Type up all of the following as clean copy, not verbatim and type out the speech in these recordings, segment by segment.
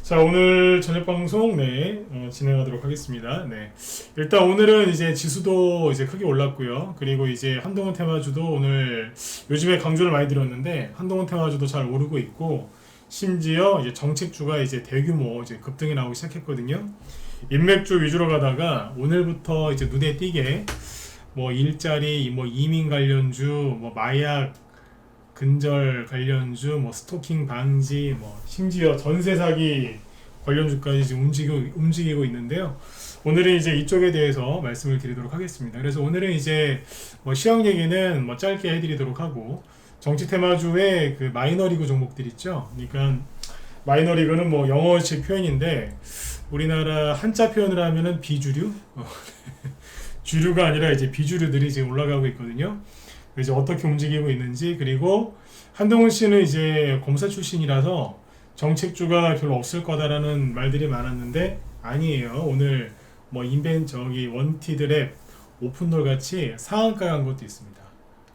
자, 오늘 저녁 방송 진행하도록 하겠습니다. 일단 오늘은 이제 지수도 이제 크게 올랐고요. 그리고 이제 한동훈 테마주도 오늘 요즘에 강조를 많이 드렸는데 한동훈 테마주도 잘 오르고 있고, 심지어 이제 정책주가 이제 대규모 이제 급등이 나오기 시작했거든요. 인맥주 위주로 가다가 오늘부터 이제 눈에 띄게 뭐 일자리, 뭐 이민 관련주, 뭐 마약 근절 관련주, 뭐 스토킹 방지, 뭐 심지어 전세 사기 관련주까지 지금 움직이고 있는데요. 오늘은 이제 이쪽에 대해서 말씀을 드리도록 하겠습니다. 그래서 오늘은 이제 뭐 시황 얘기는 뭐 짧게 해드리도록 하고, 정치 테마주의 그 마이너리그 종목들 있죠. 그러니까 마이너리그는 뭐 영어식 표현인데 우리나라 한자 표현을 하면은 비주류, 주류가 아니라 이제 비주류들이 지금 올라가고 있거든요. 이제 어떻게 움직이고 있는지, 그리고 한동훈 씨는 이제 검사 출신이라서 정책주가 별로 없을 거다라는 말들이 많았는데 아니에요. 오늘 뭐 원티드랩, 오픈돌 같이 상한가 간 것도 있습니다.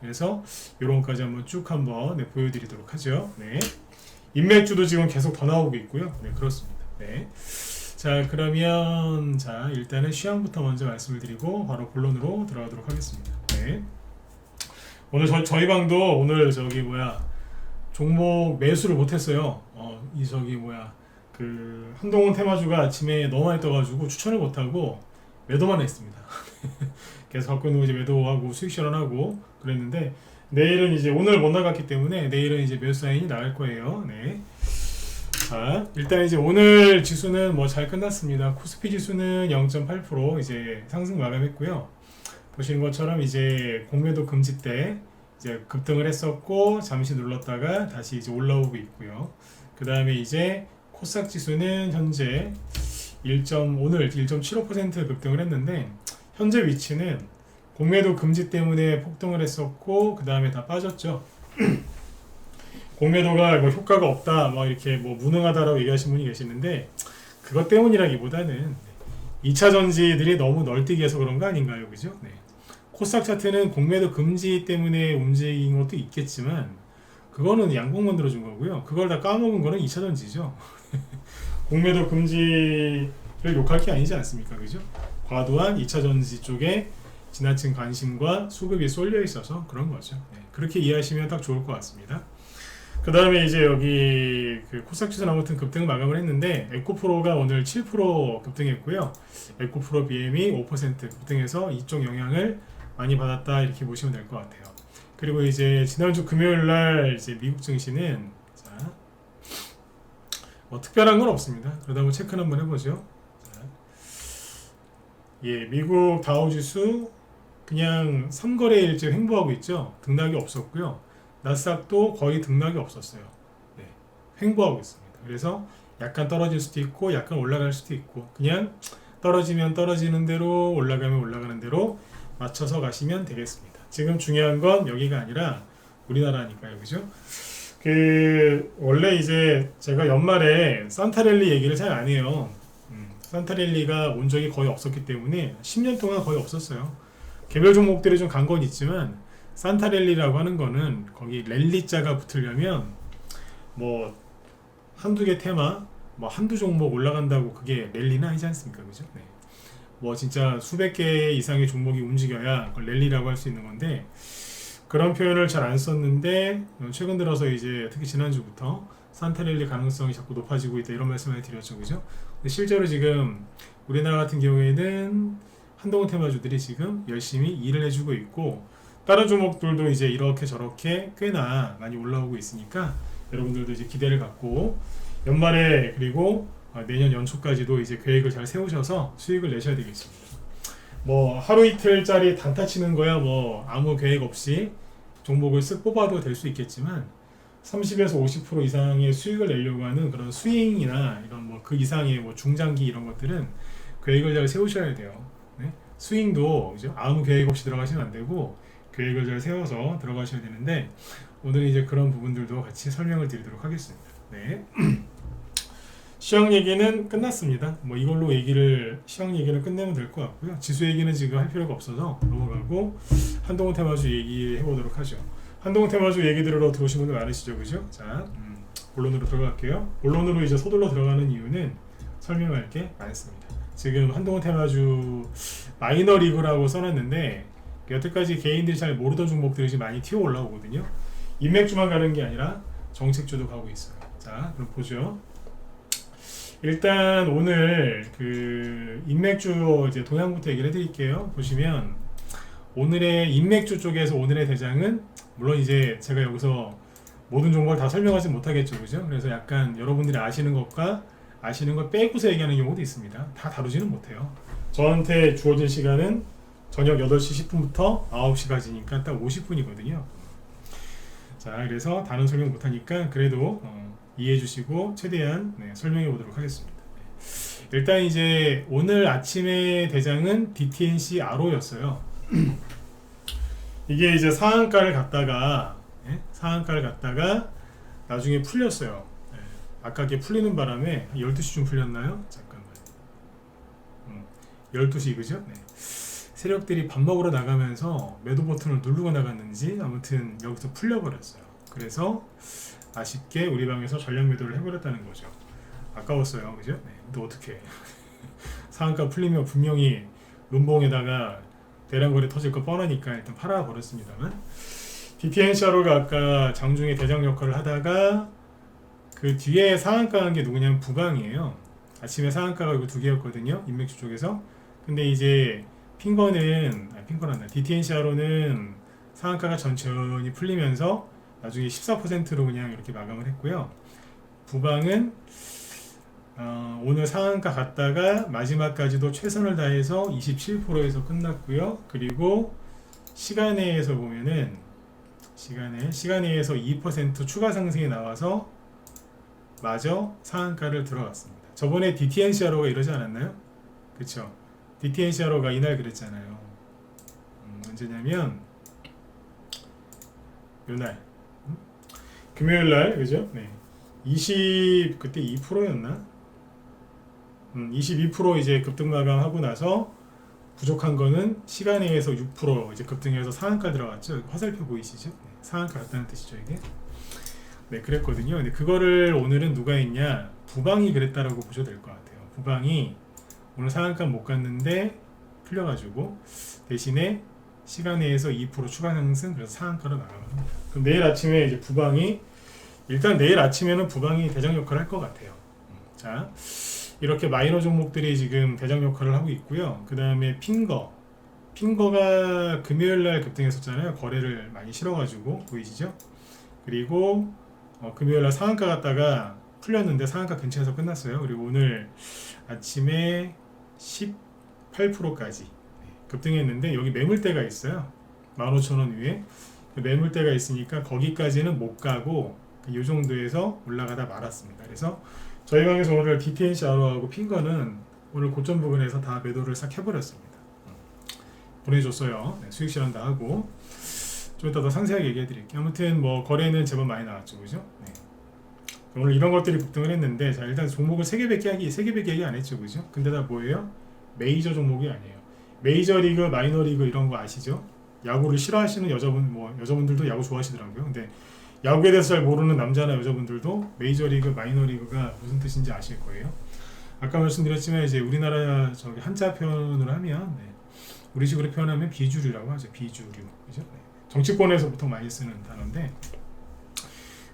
그래서 이런 것까지 한번 쭉 한번 보여드리도록 하죠. 인맥주도 지금 계속 더 나오고 있고요. 그렇습니다. 자, 그러면 일단은 시황부터 먼저 말씀을 드리고 바로 본론으로 들어가도록 하겠습니다. 오늘 저희 방도 오늘 종목 매수를 못했어요. 그 한동훈 테마주가 아침에 너무 많이 떠가지고 추천을 못하고 매도만 했습니다. 계속 갖고 있는 거 이제 매도하고 수익 실현하고 그랬는데, 내일은 이제 오늘 못 나갔기 때문에 내일은 이제 매수 사인이 나갈 거예요. 자, 일단 이제 오늘 지수는 뭐 잘 끝났습니다. 코스피 지수는 0.8% 이제 상승 마감했고요. 보시는 것처럼 이제 공매도 금지 때 이제 급등을 했었고 잠시 눌렀다가 다시 이제 올라오고 있고요. 그 다음에 이제 코스닥 지수는 현재 오늘 1.75% 급등을 했는데, 현재 위치는 공매도 금지 때문에 폭등을 했었고 그 다음에 다 빠졌죠. 공매도가 뭐 효과가 없다, 뭐 이렇게 뭐 무능하다라고 얘기하시는 분이 계시는데, 그것 때문이라기보다는 2차 전지들이 너무 널뛰기 해서 그런 거 아닌가요? 그죠? 코스닥 차트는 공매도 금지 때문에 움직인 것도 있겠지만 그거는 양봉 만들어준 거고요. 그걸 다 까먹은 거는 2차 전지죠. 공매도 금지를 욕할 게 아니지 않습니까? 그죠? 과도한 2차 전지 쪽에 지나친 관심과 수급이 쏠려 있어서 그런 거죠. 그렇게 이해하시면 딱 좋을 것 같습니다. 그 다음에 이제 여기 그 코스닥 지수 아무튼 급등을 마감을 했는데, 에코프로가 오늘 7% 급등했고요. 에코프로 BM이 5% 급등해서 이쪽 영향을 많이 받았다, 이렇게 보시면 될 것 같아요. 그리고 이제 지난주 금요일 날 이제 미국 증시는 뭐 특별한 건 없습니다. 그러다 한번 체크를 한번 해보죠. 미국 다우지수 그냥 3거래일째 횡보하고 있죠. 등락이 없었고요. 나스닥도 거의 등락이 없었어요. 횡보하고 있습니다. 그래서 약간 떨어질 수도 있고 약간 올라갈 수도 있고, 그냥 떨어지면 떨어지는 대로, 올라가면 올라가는 대로 맞춰서 가시면 되겠습니다. 지금 중요한 건 여기가 아니라 우리나라니까요. 그죠? 원래 이제 제가 연말에 산타랠리 얘기를 잘 안 해요. 산타랠리가 온 적이 거의 없었기 때문에 10년 동안 거의 없었어요. 개별 종목들이 좀 간 건 있지만 산타랠리라고 하는 거는 거기 랠리자가 붙으려면 뭐 한두 개 테마, 뭐 한두 종목 올라간다고 그게 랠리는 아니지 않습니까? 그죠? 뭐 진짜 수백 개 이상의 종목이 움직여야 그걸 랠리라고 할 수 있는 건데, 그런 표현을 잘 안 썼는데 최근 들어서 이제 특히 지난주부터 산타랠리 가능성이 자꾸 높아지고 있다, 이런 말씀을 드렸죠. 그죠? 근데 실제로 지금 우리나라 같은 경우에는 한동훈 테마주들이 지금 열심히 일을 해주고 있고, 다른 종목들도 이제 이렇게 저렇게 꽤나 많이 올라오고 있으니까 여러분들도 이제 기대를 갖고 연말에 그리고 내년 연초까지도 이제 계획을 잘 세우셔서 수익을 내셔야 되겠습니다. 뭐 하루 이틀짜리 단타 치는 거야 뭐 아무 계획 없이 종목을 쓱 뽑아도 될 수 있겠지만 30에서 50% 이상의 수익을 내려고 하는 그런 스윙이나 이런 뭐 그 이상의 뭐 중장기 이런 것들은 계획을 잘 세우셔야 돼요. 스윙도 그죠? 아무 계획 없이 들어가시면 안 되고 계획을 잘 세워서 들어가셔야 되는데, 오늘 이제 그런 부분들도 같이 설명을 드리도록 하겠습니다. 시황 얘기는 끝났습니다. 뭐 이걸로 시황 얘기를 끝내면 될 것 같고요. 지수 얘기는 지금 할 필요가 없어서 넘어가고 한동훈 테마주 얘기해 보도록 하죠. 한동훈 테마주 얘기 들으러 들어오신 분들 많으시죠, 그죠? 자, 본론으로 들어갈게요. 본론으로 이제 서둘러 들어가는 이유는 설명할 게 많습니다. 지금 한동훈 테마주 마이너 리그라고 써놨는데 여태까지 개인들이 잘 모르던 종목들이 지금 많이 튀어 올라오거든요. 인맥주만 가는 게 아니라 정책주도 가고 있어요. 자, 그럼 보죠. 일단 오늘 그 인맥주 이제 동향부터 얘기를 해드릴게요. 보시면 오늘의 인맥주 쪽에서 오늘의 대장은 물론 이제 제가 여기서 모든 종목을 다 설명하지 못하겠죠, 그죠? 그래서 약간 여러분들이 아시는 것과 아시는 걸 빼고서 얘기하는 경우도 있습니다. 다 다루지는 못해요. 저한테 주어진 시간은 저녁 8시 10분부터 9시까지니까 딱 50분이거든요. 자, 그래서 다른 설명 못하니까 그래도 이해해 주시고 최대한 설명해 보도록 하겠습니다. 일단 이제 오늘 아침의 대장은 DTNC RO였어요. 이게 이제 상한가를 갔다가 나중에 풀렸어요. 아까 게 풀리는 바람에 12시쯤 풀렸나요? 잠깐만. 12시 그죠? 네. 세력들이 밥 먹으러 나가면서 매도 버튼을 누르고 나갔는지 아무튼 여기서 풀려버렸어요. 그래서 아쉽게 우리 방에서 전략 매도를 해버렸다는 거죠. 아까웠어요. 그죠? 네. 근데 어떻게 상한가 풀리면 분명히 눈봉에다가 대량거래 터질 거 뻔하니까 일단 팔아버렸습니다만 DTNCRO가 아까 장중에 대장 역할을 하다가 그 뒤에 상한가 한 게 누구냐면 부방이에요. 아침에 상한가가 이거 2개였거든요. 인맥주 쪽에서. 근데 이제 핑거란다. DTNCRO는 상한가가 천천히 풀리면서 나중에 14%로 그냥 이렇게 마감을 했고요. 부방은 오늘 상한가 갔다가 마지막까지도 최선을 다해서 27%에서 끝났고요. 그리고 시간외에서 보면은 시간외에서 2% 추가 상승이 나와서 마저 상한가를 들어갔습니다. 저번에 DTNCRO가 이러지 않았나요? 그쵸? DTNCRO가 이날 그랬잖아요. 언제냐면 요날 금요일날 그죠? 네. 그때 2%였나? 22% 이제 급등 마감하고 나서 부족한 거는 시간외에서 6% 이제 급등해서 상한가 들어갔죠. 화살표 보이시죠? 네. 상한가 갔다는 뜻이죠 이게. 네, 그랬거든요. 근데 그거를 오늘은 누가 했냐? 부방이 그랬다라고 보셔도 될 것 같아요. 부방이 오늘 상한가 못 갔는데 풀려가지고 대신에 시간외에서 2% 추가 상승, 그래서 상한가로 나가갑니다. 그럼 내일 아침에 이제 일단 내일 아침에는 부방이 대장 역할을 할 것 같아요. 자, 이렇게 마이너 종목들이 지금 대장 역할을 하고 있고요. 그 다음에 핑거가 금요일날 급등했었잖아요. 거래를 많이 실어가지고 보이시죠? 그리고 금요일날 상한가 갔다가 풀렸는데 상한가 근처에서 끝났어요. 그리고 오늘 아침에 18%까지 급등했는데 여기 매물대가 있어요. 15,000원 위에 매물대가 있으니까 거기까지는 못 가고 이 정도에서 올라가다 말았습니다. 그래서 저희 방에서 오늘 DTNCRO하고 핑거는 오늘 고점 부근에서 다 매도를 싹 해버렸습니다. 보내줬어요. 네, 수익 실현 다 하고 좀 이따 더 상세하게 얘기해 드릴게요. 아무튼 뭐 거래는 제법 많이 나왔죠, 그죠? 네. 오늘 이런 것들이 급등을 했는데, 자 일단 종목을 3개밖에 얘기 안 했죠, 그죠? 근데 다 뭐예요? 메이저 종목이 아니에요. 메이저리그, 마이너리그 이런 거 아시죠? 야구를 싫어하시는 여자분들도 야구 좋아하시더라고요. 근데 야구에 대해서 잘 모르는 남자나 여자분들도 메이저리그, 마이너리그가 무슨 뜻인지 아실 거예요. 아까 말씀드렸지만 이제 우리나라 한자 표현으로 하면 우리식으로 표현하면 비주류라고 하죠. 비주류, 그죠? 정치권에서 보통 많이 쓰는 단어인데,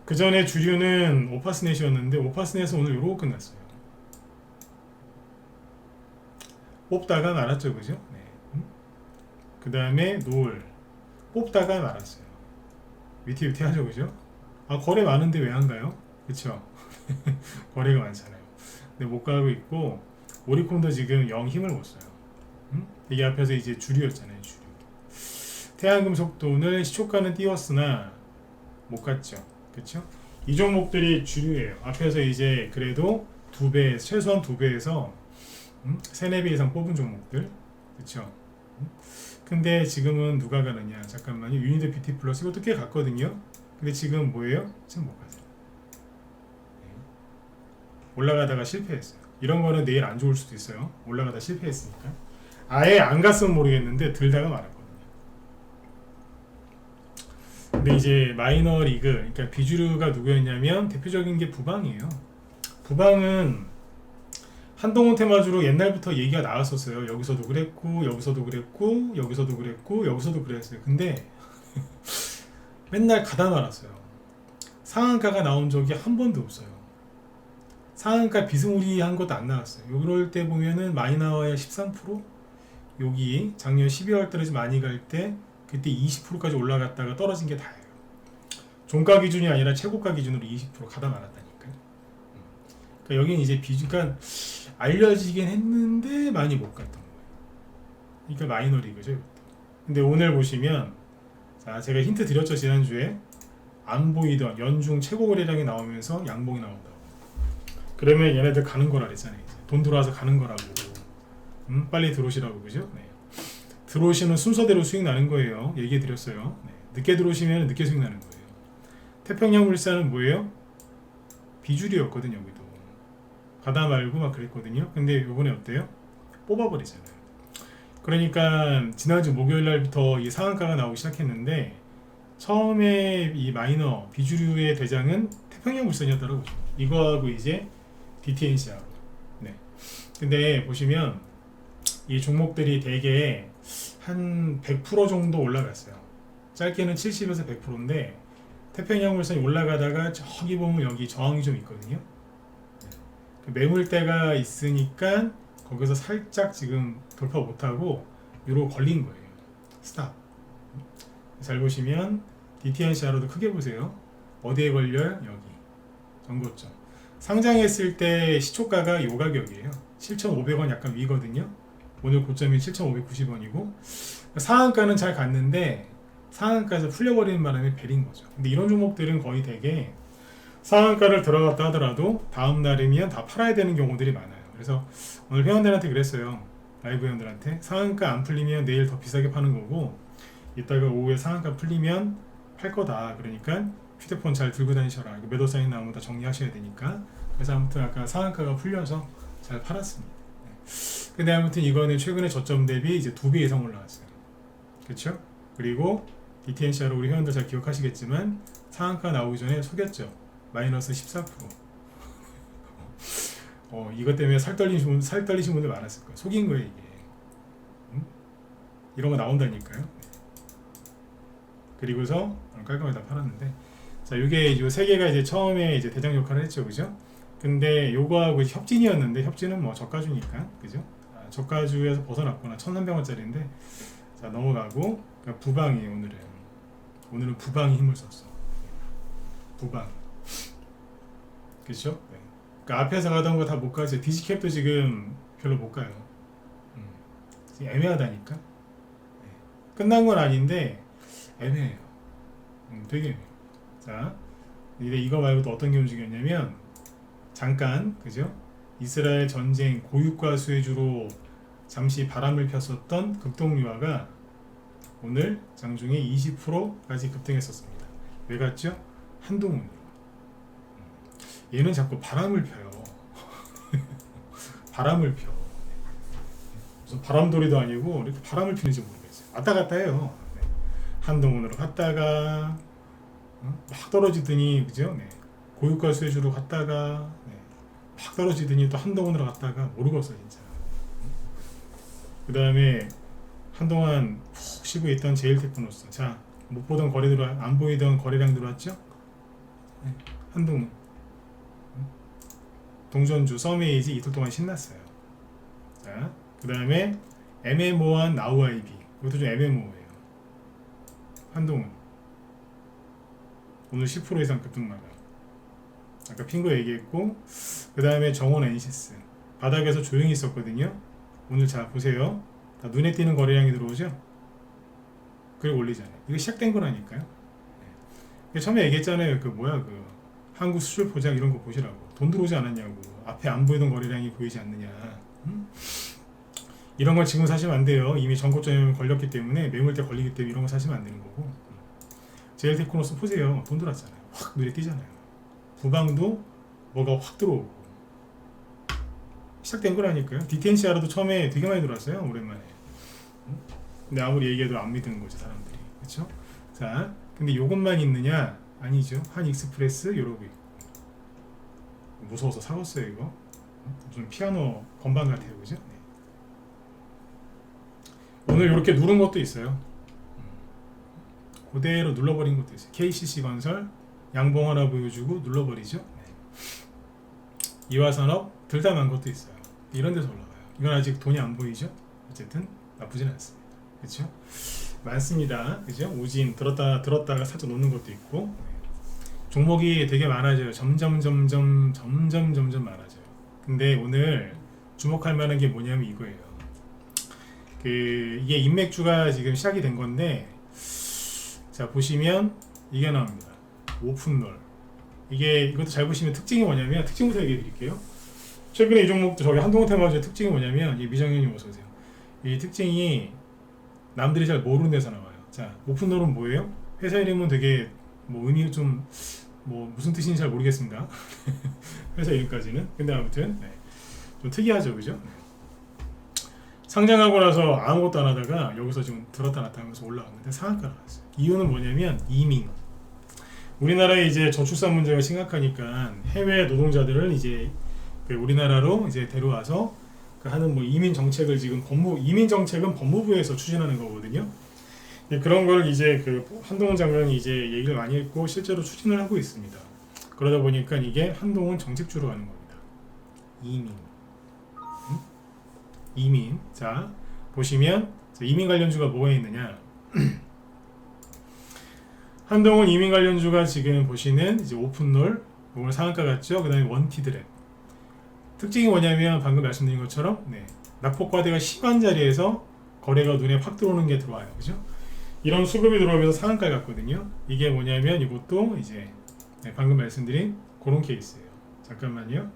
그 전에 주류는 오파스넷이었는데 오파스넷은 오늘 이러고 끝났어요. 뽑다가 말았죠, 그죠? 네. 그 다음에 노을 뽑다가 말았어요. 위태위태하죠, 그죠? 거래 많은데 왜 안 가요? 그쵸? 거래가 많잖아요. 근데 못 가고 있고, 오리콤도 지금 영 힘을 못 써요. 이게 앞에서 이제 주류였잖아요, 주류. 태양금속도 오늘 시초가는 띄웠으나 못 갔죠. 그쵸? 이 종목들이 주류예요. 앞에서 이제 그래도 최소한 2배에서 3-4배 이상 뽑은 종목들. 그쵸? 근데 지금은 누가 가느냐? 잠깐만요. 유니드 BT 플러스 이것도 꽤 갔거든요. 근데 지금 뭐예요? 지금 못 가죠. 올라가다가 실패했어요. 이런 거는 내일 안 좋을 수도 있어요. 올라가다 실패했으니까. 아예 안 갔으면 모르겠는데 들다가 말았거든요. 근데 이제 마이너 리그, 그러니까 비주류가 누구였냐면 대표적인 게 부방이에요. 부방은 한동훈 테마주로 옛날부터 얘기가 나왔었어요. 여기서도 그랬고, 여기서도 그랬고, 여기서도 그랬고, 여기서도 그랬어요. 근데 맨날 가다 말았어요. 상한가가 나온 적이 한 번도 없어요. 상한가 비스무리한 것도 안 나왔어요. 이럴 때 보면은 많이 나와야 13%? 여기 작년 12월 달에 많이 갈 때 그때 20%까지 올라갔다가 떨어진 게 다예요. 종가 기준이 아니라 최고가 기준으로 20% 가다 말았다니까요. 그러니까 여기는 이제 비주가 알려지긴 했는데 많이 못 갔던 거예요. 그러니까 마이너 리그죠. 근데 오늘 보시면, 자, 제가 힌트 드렸죠. 지난주에 안 보이던 연중 최고 거래량이 나오면서 양봉이 나온다고. 그러면 얘네들 가는 거라 그랬잖아요. 이제. 돈 들어와서 가는 거라고. 빨리 들어오시라고, 그죠? 네. 들어오시면 순서대로 수익 나는 거예요. 얘기해 드렸어요. 네. 늦게 들어오시면 늦게 수익 나는 거예요. 태평양물산은 뭐예요? 비주류였거든요. 여기도 가다 말고 막 그랬거든요. 근데 요번에 어때요? 뽑아버리잖아요. 그러니까 지난주 목요일날부터 이 상한가가 나오기 시작했는데, 처음에 이 마이너 비주류의 대장은 태평양물산이었다고 보죠. 이거하고 이제 DTNC하고. 네. 근데 보시면 이 종목들이 대개 한 100% 정도 올라갔어요. 짧게는 70에서 100%인데 태평양물산이 올라가다가 저기 보면 여기 저항이 좀 있거든요. 매물대가 있으니까 거기서 살짝 지금 돌파 못하고 유로 걸린 거예요. 스탑. 잘 보시면 DTNCR로도 크게 보세요. 어디에 걸려요? 여기. 전고점. 상장했을 때 시초가가 요 가격이에요. 7,500원 약간 위거든요. 오늘 고점이 7,590원이고 상한가는 잘 갔는데 상한가에서 풀려버리는 바람에 베린 거죠. 근데 이런 종목들은 거의 대개 상한가를 들어갔다 하더라도 다음 날이면 다 팔아야 되는 경우들이 많아요. 그래서 오늘 회원들한테 그랬어요. 라이브 회원들한테 상한가 안 풀리면 내일 더 비싸게 파는 거고, 이따가 오후에 상한가 풀리면 팔 거다. 그러니까 휴대폰 잘 들고 다니셔라. 매도 사인 나오면 다 정리하셔야 되니까. 그래서 아무튼 아까 상한가가 풀려서 잘 팔았습니다. 네. 근데 아무튼 이거는 최근에 저점 대비 이제 2배 이상 올라왔어요. 그렇죠? 그리고 DTNC로 우리 회원들 잘 기억하시겠지만 상한가 나오기 전에 속였죠. 마이너스 14%. 이것 때문에 살 떨리신 분들 많았을 거예요. 속인 거예요, 이게. 이런 거 나온다니까요. 네. 그리고서 깔끔하게 다 팔았는데, 자, 이게 요 세 개가 이제 처음에 이제 대장 역할을 했죠, 그죠? 근데 요거하고 협진이었는데, 협진은 뭐 저가주니까, 그죠? 저가주에서 벗어났구나. 1,300원짜리인데, 자, 넘어가고, 그러니까 부방이에요. 오늘은 부방이 힘을 썼어. 부방. 그렇죠? 네. 그러니까 앞에서 가던 거 다 못 가죠. 디지캡도 지금 별로 못 가요. 애매하다니까. 네. 끝난 건 아닌데 애매해요. 되게 애매해요. 자, 근데 이거 말고 또 어떤 게 움직였냐면, 잠깐, 그죠? 이스라엘 전쟁 고유가 수혜주로 잠시 바람을 폈었던 극동유화가 오늘 장중에 20%까지 급등했었습니다. 왜 갔죠? 한동훈으로. 얘는 자꾸 바람을 펴요. 바람을 펴. 무슨 바람돌이도 아니고 이렇게 바람을 피는지 모르겠어요. 왔다 갔다 해요. 네. 한동훈으로 갔다가 막 떨어지더니, 그죠? 네. 고유가 수혜주로 갔다가, 네. 막 떨어지더니 또 한동훈으로 갔다가 모르겠어 진짜. 그 다음에 한동안 푹 쉬고 있던 제일테크노스. 자, 못 보던 안 보이던 거래량 들어왔죠? 네. 한동훈. 동전주 서메이지 이틀 동안 신났어요. 자, 그 다음에 MMO한 나우아이비. 이것도 좀 MMO예요. 한동훈. 오늘 10% 이상 급등 나가요. 아까 핑거 얘기했고, 그 다음에 정원 엔시스. 바닥에서 조용히 있었거든요. 오늘 자 보세요. 다 눈에 띄는 거래량이 들어오죠? 그리고 올리잖아요. 이거 시작된 거라니까요. 네. 처음에 얘기했잖아요. 한국 수출 포장 이런 거 보시라고. 돈 들어오지 않았냐고. 앞에 안 보이던 거래량이 보이지 않느냐. 이런 걸 지금 사시면 안 돼요. 이미 전고점에 걸렸기 때문에, 매물대 걸리기 때문에 이런 거 사시면 안 되는 거고. 제일테크노스 보세요. 돈 들어왔잖아요. 확 눈에 띄잖아요. 부방도 뭐가 확 들어오고. 시작된 거라니까요. DTNCR도 처음에 되게 많이 들어왔어요. 오랜만에. 근데 아무리 얘기해도 안 믿는 거죠, 사람들이. 그렇죠? 자, 근데 요것만 있느냐? 아니죠. 한익스프레스 요러고 있고. 무서워서 사왔어요 이거. 무슨 피아노 건반 같아요, 그죠? 네. 오늘 이렇게 누른 것도 있어요. 그대로 눌러버린 것도 있어요. KCC 건설 양봉 하나 보여주고 눌러버리죠. 네. 이화산업 들다만 것도 있어요. 이런 데서 올라가요. 이건 아직 돈이 안 보이죠? 어쨌든 나쁘진 않습니다. 그렇죠? 많습니다. 그죠? 우진 들었다가 살짝 놓는 것도 있고. 종목이 되게 많아져요. 점점 많아져요. 근데 오늘 주목할 만한 게 뭐냐면 이거예요. 이게 인맥주가 지금 시작이 된 건데, 자 보시면 이게 나옵니다. 오픈롤. 이것도 잘 보시면 특징이 뭐냐면, 특징부터 얘기해 드릴게요. 최근에 이 종목도 저기 한동훈 테마주의 특징이 뭐냐면, 이 미정현님 어서 오세요. 이 특징이 남들이 잘 모르는 데서 나와요. 자, 오픈롤은 뭐예요? 회사 이름은 되게 의미 좀 무슨 뜻인지 잘 모르겠습니다. 회사 이름까지는. 근데 아무튼 좀 특이하죠, 그죠? 상장하고 나서 아무것도 안 하다가 여기서 지금 들었다 놨다 하면서 올라왔는데 상한가가 나왔어요. 이유는 뭐냐면 이민. 우리나라에 이제 저출산 문제가 심각하니까 해외 노동자들을 이제 우리나라로 이제 데려와서 하는 이민 정책을 지금 이민 정책은 법무부에서 추진하는 거거든요. 그런 걸 이제 한동훈 장관이 이제 얘기를 많이 했고 실제로 추진을 하고 있습니다. 그러다 보니까 이게 한동훈 정책주로 가는 겁니다. 이민. 이민. 자, 보시면 이민 관련주가 뭐가 있느냐? 한동훈 이민 관련주가 지금 보시는 이제 오픈롤, 오늘 상한가 같죠? 그 다음에 원티드랩. 특징이 뭐냐면 방금 말씀드린 것처럼 낙폭과대가 심한 자리에서 거래가 눈에 확 들어오는 게 들어와요. 그죠? 이런 수급이 들어오면서 상한가를 갔거든요. 이게 뭐냐면 이것도 이제 방금 말씀드린 그런 케이스예요. 잠깐만요.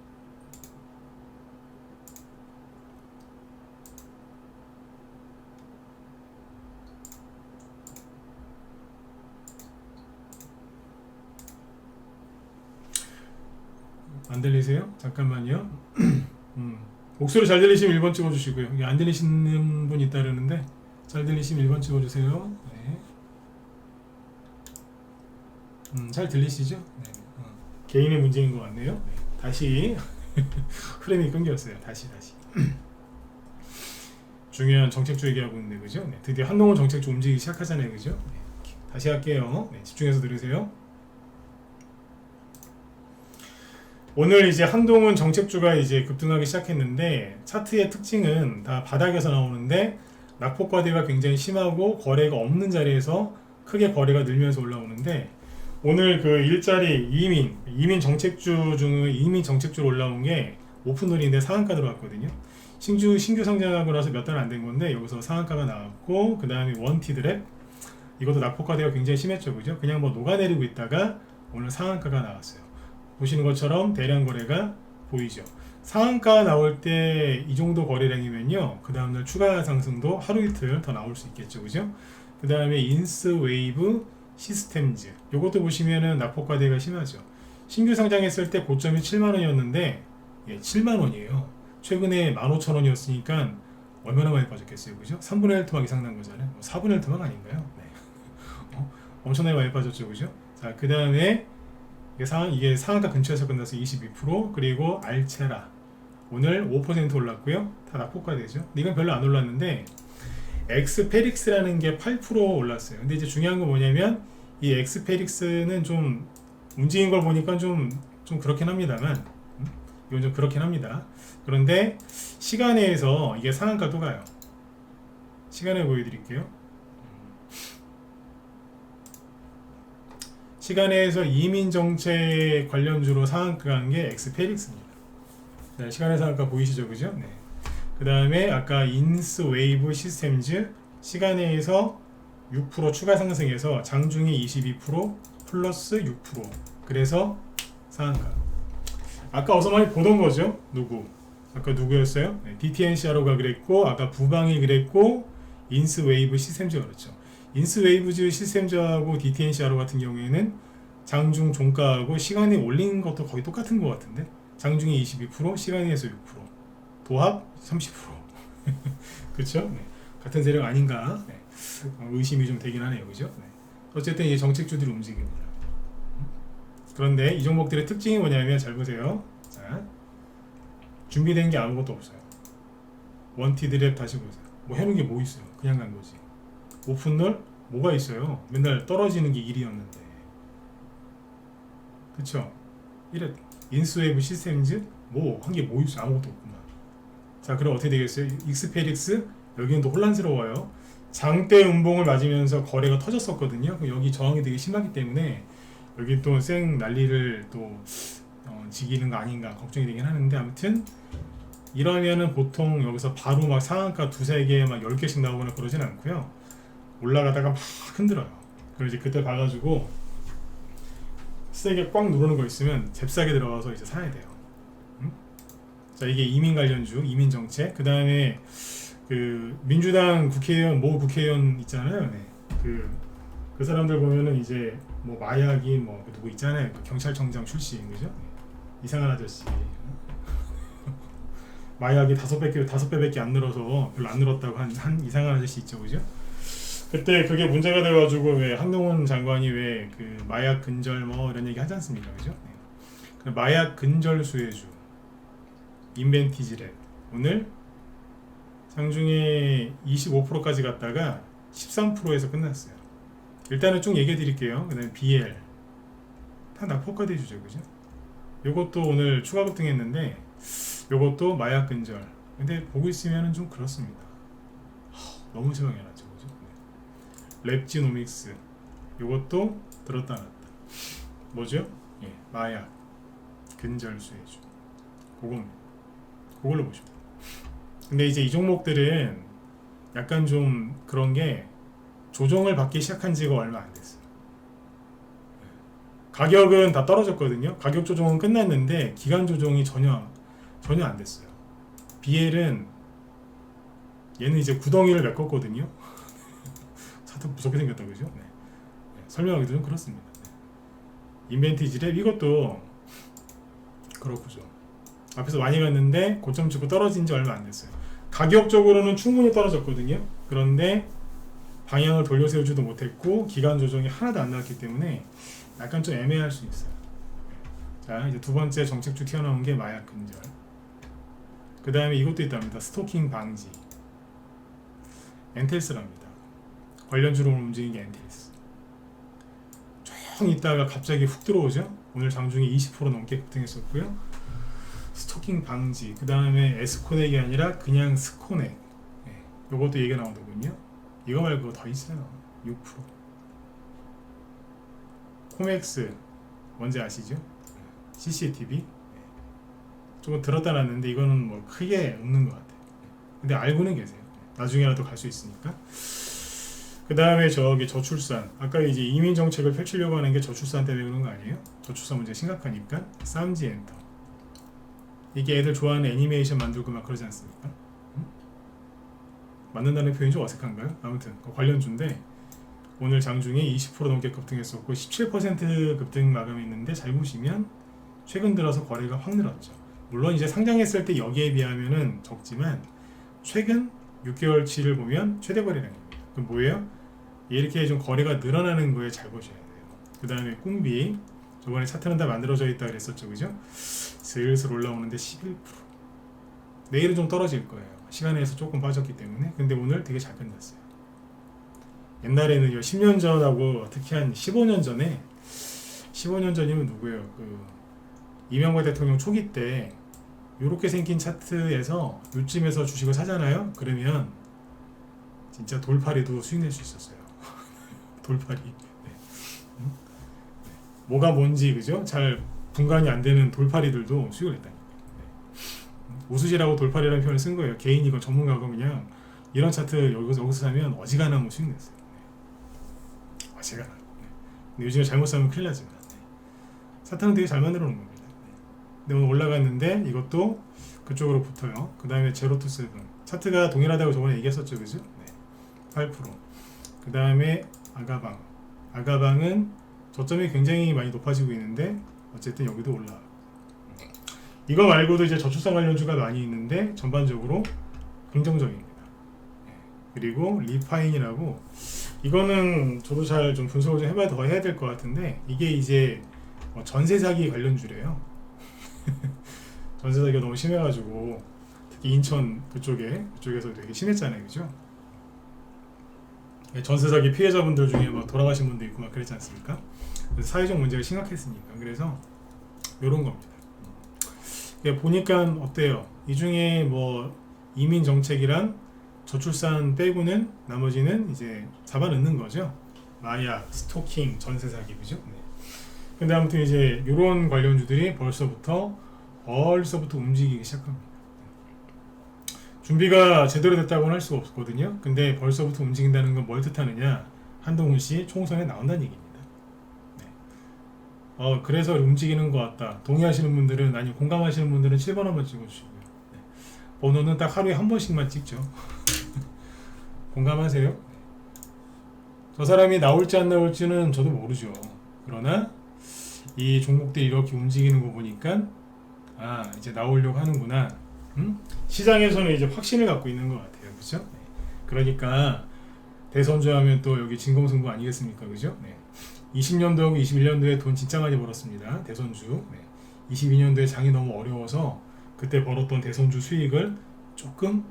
안 들리세요? 잠깐만요. 목소리 잘 들리시면 1번 찍어주시고요. 이게 안 들리시는 분 있다 그러는데 잘 들리시면 1번 찍어주세요. 네. 잘 들리시죠? 네. 개인의 문제인 것 같네요. 네. 다시 프레임이 끊겼어요. 다시 중요한 정책주 얘기하고 있는데 그죠? 네. 드디어 한동훈 정책주 움직이기 시작하잖아요. 그죠? 네. 다시 할게요. 네. 집중해서 들으세요. 오늘 이제 한동훈 정책주가 이제 급등하기 시작했는데 차트의 특징은 다 바닥에서 나오는데 낙폭과대가 굉장히 심하고 거래가 없는 자리에서 크게 거래가 늘면서 올라오는데 오늘 일자리 이민 정책주 중에 이민 정책주로 올라온 게 오픈롤인데 상한가 들어왔거든요. 신규 상장하고 나서 몇 달 안 된 건데 여기서 상한가가 나왔고 그 다음에 원티드랩 이것도 낙폭과대가 굉장히 심했죠, 그죠? 그냥 녹아내리고 있다가 오늘 상한가가 나왔어요. 보시는 것처럼 대량 거래가 보이죠. 상한가 나올 때 이 정도 거래량이면요, 그 다음날 추가 상승도 하루 이틀 더 나올 수 있겠죠, 그죠? 그 다음에 인스웨이브 시스템즈 요것도 보시면은 낙폭과대가 심하죠. 신규 상장했을 때 고점이 7만원이었는데 7만원이에요. 최근에 15,000원이었으니까 얼마나 많이 빠졌겠어요, 그죠? 3분의 1 토막 이상 난 거잖아요. 4분의 1 토막 아닌가요? 네. 엄청나게 많이 빠졌죠, 그죠? 자, 그 다음에 이게 상한가 근처에서 끝나서 22%, 그리고 알체라 오늘 5% 올랐고요. 다 낙폭과대죠. 이건 별로 안 올랐는데 엑스페릭스라는 게 8% 올랐어요. 근데 이제 중요한 건 뭐냐면 이 엑스페릭스는 좀 움직인 걸 보니까 좀 그렇긴 합니다만 이건 좀 그렇긴 합니다. 그런데 시간에서 이게 상한가도 가요. 시간에 보여드릴게요. 시간에서 이민정책 관련주로 상한가 간 게 엑스페릭스입니다. 네, 시간의 상한가 보이시죠, 그죠? 네. 그 다음에 아까 인스웨이브 시스템즈 시간에서 6% 추가 상승해서 장중이 22% 플러스 6%. 그래서 상한가. 아까 어서 많이 보던 거죠? 아까 누구였어요? 네, DTNCRO가 그랬고, 아까 부방이 그랬고, 인스웨이브 시스템즈가 그렇죠. 인스웨이브즈 시스템즈하고 DTNCRO 같은 경우에는 장중 종가하고 시간에 올린 것도 거의 똑같은 것 같은데, 장중이 22%, 시간에서 6%, 도합 30%. 그렇죠? 네. 같은 세력 아닌가? 네. 의심이 좀 되긴 하네요, 그죠? 네. 어쨌든 이 정책주들이 움직입니다. 그런데 이 종목들의 특징이 뭐냐면 잘 보세요. 자, 준비된 게 아무것도 없어요. 원티드랩 다시 보세요. 뭐 해놓은 게 뭐 있어요? 그냥 간 거지. 오픈롤 뭐가 있어요? 맨날 떨어지는 게 일이었는데, 그쵸? 이래 인스웨이브 시스템즈 뭐 한 게 뭐 있어요? 아무것도 없구만. 자, 그럼 어떻게 되겠어요? 익스페릭스 여기는 또 혼란스러워요. 장대 음봉을 맞으면서 거래가 터졌었거든요. 여기 저항이 되게 심하기 때문에 여기 또 쌩 난리를 또 지기는 거 아닌가 걱정이 되긴 하는데, 아무튼 이러면은 보통 여기서 바로 막 상한가 두세 개 막 10개씩 나오거나 그러진 않고요. 올라가다가 막 흔들어요. 그럼 이제 그때 가가지고 세게 꽉 누르는 거 있으면 잽싸게 들어가서 이제 사야 돼요. 응? 자, 이게 이민 관련주, 이민 정책. 그 다음에 그 민주당 국회의원, 모 국회의원 있잖아요. 네. 그 사람들 보면은 이제 뭐 마약이 뭐 누구 있잖아요. 그 경찰청장 출신, 그죠? 네. 이상한 아저씨. 마약이 5배밖에 안 늘어서 별로 안 늘었다고 한 이상한 아저씨 있죠, 그죠? 그때 그게 문제가 돼가지고 왜 한동훈 장관이 왜 그 마약 근절 뭐 이런 얘기 하지 않습니까, 그죠? 네. 그 마약 근절 수혜주 인벤티지랩 오늘 장중에 25%까지 갔다가 13%에서 끝났어요. 일단은 쭉 얘기해 드릴게요. 그 다음에 BL 다 낙폭과대 주죠, 그죠? 요것도 오늘 추가 급등했는데 요것도 마약 근절. 근데 보고 있으면은 좀 그렇습니다. 너무 심하게 나죠, 그죠? 네. 랩지노믹스 요것도 들었다 놨다. 뭐죠? 예, 마약 근절 수혜주. 그걸로 보시면 돼요. 근데 이제 이 종목들은 약간 좀 그런 게 조정을 받기 시작한 지가 얼마 안 됐어요. 가격은 다 떨어졌거든요. 가격 조정은 끝났는데 기간 조정이 전혀 안 됐어요. BL은 얘는 이제 구덩이를 메꿨거든요. 사탕 무섭게 생겼다, 그죠? 네. 네, 설명하기도 좀 그렇습니다. 네. 인벤티지랩 이것도 그렇고죠. 앞에서 많이 갔는데 고점 찍고 떨어진 지 얼마 안 됐어요. 가격적으로는 충분히 떨어졌거든요. 그런데 방향을 돌려 세우지도 못했고 기간 조정이 하나도 안 나왔기 때문에 약간 좀 애매할 수 있어요. 자, 이제 두 번째 정책주 튀어나온 게 마약 근절. 그 다음에 이것도 있답니다. 스토킹 방지. 엔텔스랍니다. 관련주로 움직이는 게 엔텔스. 조용 있다가 갑자기 훅 들어오죠. 오늘 장중에 20% 넘게 급등했었고요. 스토킹 방지. 그 다음에 에스코넥이 아니라 그냥 스코넥. 네, 요것도 얘기가 나오더군요. 이거 말고 더 있어요. 6%. 코맥스 뭔지 아시죠? CCTV. 조금 들었다 놨는데 이거는 뭐 크게 없는 것 같아요. 근데 알고는 계세요. 나중에라도 갈 수 있으니까. 그 다음에 저기 저출산. 아까 이제 이민 정책을 펼치려고 하는 게 저출산 때문에 그런 거 아니에요? 저출산 문제 심각하니까. 쌈지엔터. 이게 애들 좋아하는 애니메이션 만들고 막 그러지 않습니까? 응? 만든다는 표현이 좀 어색한가요? 아무튼 그 관련주인데 오늘 장중에 20% 넘게 급등했었고 17% 급등 마감했는데 잘 보시면 최근 들어서 거래가 확 늘었죠. 물론 이제 상장했을 때 여기에 비하면은 적지만 최근 6개월치를 보면 최대 거래량입니다. 그럼 뭐예요? 이렇게 좀 거래가 늘어나는 거에 잘 보셔야 돼요. 그 다음에 꿍비 저번에 차트는 다 만들어져 있다 그랬었죠, 그죠? 슬슬 올라오는데 11%. 내일은 좀 떨어질 거예요. 시간에서 조금 빠졌기 때문에. 근데 오늘 되게 잘 끝났어요. 옛날에는 10년 전하고 특히 한 15년 전에 15년 전이면 누구예요? 그 이명박 대통령 초기 때 요렇게 생긴 차트에서 요쯤에서 주식을 사잖아요. 그러면 진짜 돌팔이도 수익 낼 수 있었어요. 돌팔이. 네. 뭐가 뭔지 그죠? 잘 분간이 안 되는 돌팔이들도 수익을 냈다니까. 네. 우수지라고 돌팔이라는 표현을 쓴 거예요. 개인이 이건 전문가고 그냥 이런 차트 여기서 사면 어지간하면 수익 냈어요. 네. 어지간하. 네. 근데 요즘에 잘못 사면 큰일 나지만 네. 차트는 되게 잘 만들어 놓은 겁니다. 네. 근데 오늘 올라갔는데 이것도 그쪽으로 붙어요. 그 다음에 제로투세븐 차트가 동일하다고 저번에 얘기했었죠, 그죠? 네. 8%. 그 다음에 아가방은 저점이 굉장히 많이 높아지고 있는데 어쨌든 여기도 올라가고. 이거 말고도 이제 저출산 관련주가 많이 있는데 전반적으로 긍정적입니다. 그리고 리파인이라고 이거는 저도 잘 좀 분석을 좀 해봐야 더 해야 될 것 같은데 이게 이제 전세 사기 관련주래요. 전세 사기가 너무 심해가지고 특히 인천 그쪽에서 되게 심했잖아요, 그죠? 전세 사기 피해자분들 중에 막 돌아가신 분도 있고 막 그랬지 않습니까? 그래서 사회적 문제가 심각했으니까. 그래서 이런 겁니다. 보니까 어때요? 이 중에 뭐 이민 정책이랑 저출산 빼고는 나머지는 이제 잡아넣는 거죠. 마약, 스토킹, 전세 사기, 그죠? 네. 근데 아무튼 이제 이런 관련주들이 벌써부터 움직이기 시작합니다. 준비가 제대로 됐다고는 할 수가 없거든요. 근데 벌써부터 움직인다는 건 뭘 뜻하느냐? 한동훈 씨 총선에 나온다는 얘기입니다. 네. 그래서 움직이는 것 같다. 동의하시는 분들은, 아니면 공감하시는 분들은 7번 한번 찍어주시고요. 네. 번호는 딱 하루에 한 번씩만 찍죠. 공감하세요? 저 사람이 나올지 안 나올지는 저도 모르죠. 그러나 이 종목들이 이렇게 움직이는 거 보니까 이제 나오려고 하는구나. 시장에서는 이제 확신을 갖고 있는 것 같아요. 그죠? 네. 그러니까 대선주 하면 또 여기 진검승부 아니겠습니까? 그죠? 네. 20년도하고 21년도에 돈 진짜 많이 벌었습니다. 대선주. 네. 22년도에 장이 너무 어려워서 그때 벌었던 대선주 수익을 조금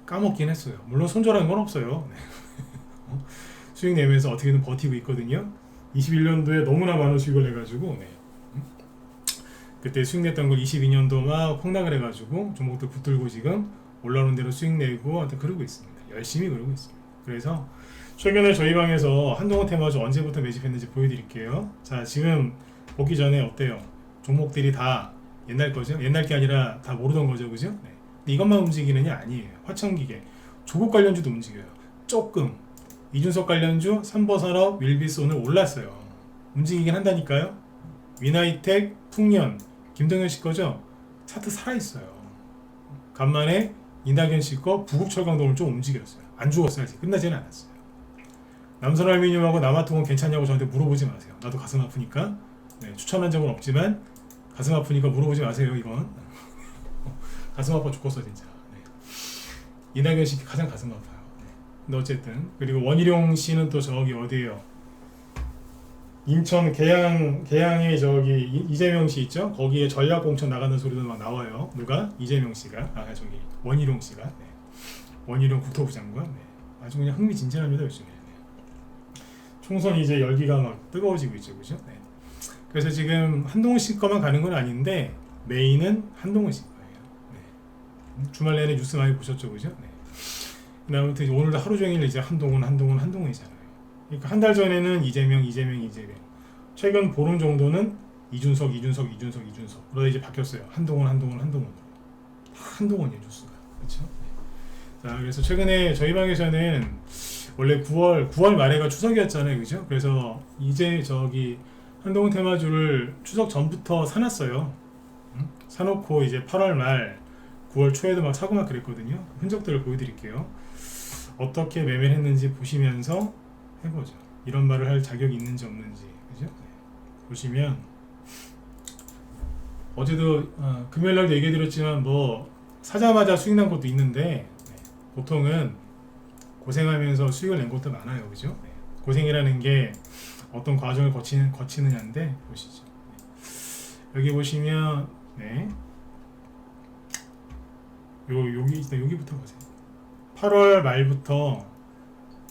까먹긴 했어요. 물론 손절하는 건 없어요. 수익 내면서 어떻게든 버티고 있거든요. 21년도에 너무나 많은 수익을 내가지고 그때 수익 냈던 걸 22년도 막 폭락을 해가지고 종목들 붙들고 지금 올라오는 대로 수익 내고 하여튼 그러고 있습니다. 열심히 그러고 있습니다. 그래서 최근에 저희 방에서 한동훈 테마주 언제부터 매집했는지 보여드릴게요. 자, 지금 보기 전에 어때요? 종목들이 다 옛날 거죠? 옛날 게 아니라 다 모르던 거죠, 그죠? 네. 근데 이것만 움직이느냐? 아니에요. 화천기계, 조국 관련주도 움직여요. 조금. 이준석 관련주, 삼보산업, 윌비스 오늘 올랐어요. 움직이긴 한다니까요. 위나이텍, 풍년, 김동현 씨 거죠? 차트 살아있어요. 간만에 이낙연 씨 거 부국철강도 오늘 좀 움직였어요. 안 죽었어요. 아직 끝나지는 않았어요. 남선알미늄하고 남아통은 괜찮냐고 저한테 물어보지 마세요. 나도 가슴 아프니까. 추천한 적은 없지만 가슴 아프니까 물어보지 마세요. 이건 가슴 아파 죽겠어 진짜. 이낙연 씨 가장 가슴 아파요. 근데 어쨌든 그리고 원희룡 씨는 또 저기 어디에요? 인천 계양에 저기 이재명 씨 있죠? 거기에 전략 공천 나가는 소리도 막 나와요. 누가? 이재명 씨가. 저기 원희룡 씨가. 원희룡 국토부 장관. 아주 그냥 흥미진진합니다 요즘에. 총선 이제 열기가 막 뜨거워지고 있죠, 그죠? 그래서 지금 한동훈 씨 거만 가는 건 아닌데 메인은 한동훈 씨 거예요. 주말 내내 뉴스 많이 보셨죠, 그죠? 아무튼 오늘도 하루 종일 이제 한동훈이잖아요. 그러니까 한 달 전에는 이재명. 최근 보름 정도는 이준석. 그러다 이제 바뀌었어요. 한동훈이에요, 뉴스가. 그렇죠? 자, 그래서 최근에 저희 방에서는 원래 9월 말에가 추석이었잖아요, 그죠? 그래서 이제 저기 한동훈 테마주를 추석 전부터 사놨어요. 사놓고 이제 8월 말, 9월 초에도 막 사고 막 그랬거든요. 흔적들을 보여드릴게요. 어떻게 매매를 했는지 보시면서 해보죠. 이런 말을 할 자격이 있는지 없는지, 그죠? 보시면 어제도 금요일날도 얘기해드렸지만 뭐 사자마자 수익 난 것도 있는데 보통은 고생하면서 수익을 낸 것도 많아요, 그죠? 고생이라는 게 어떤 과정을 거치느냐인데 보시죠. 여기 보시면 여기부터 보세요. 8월 말부터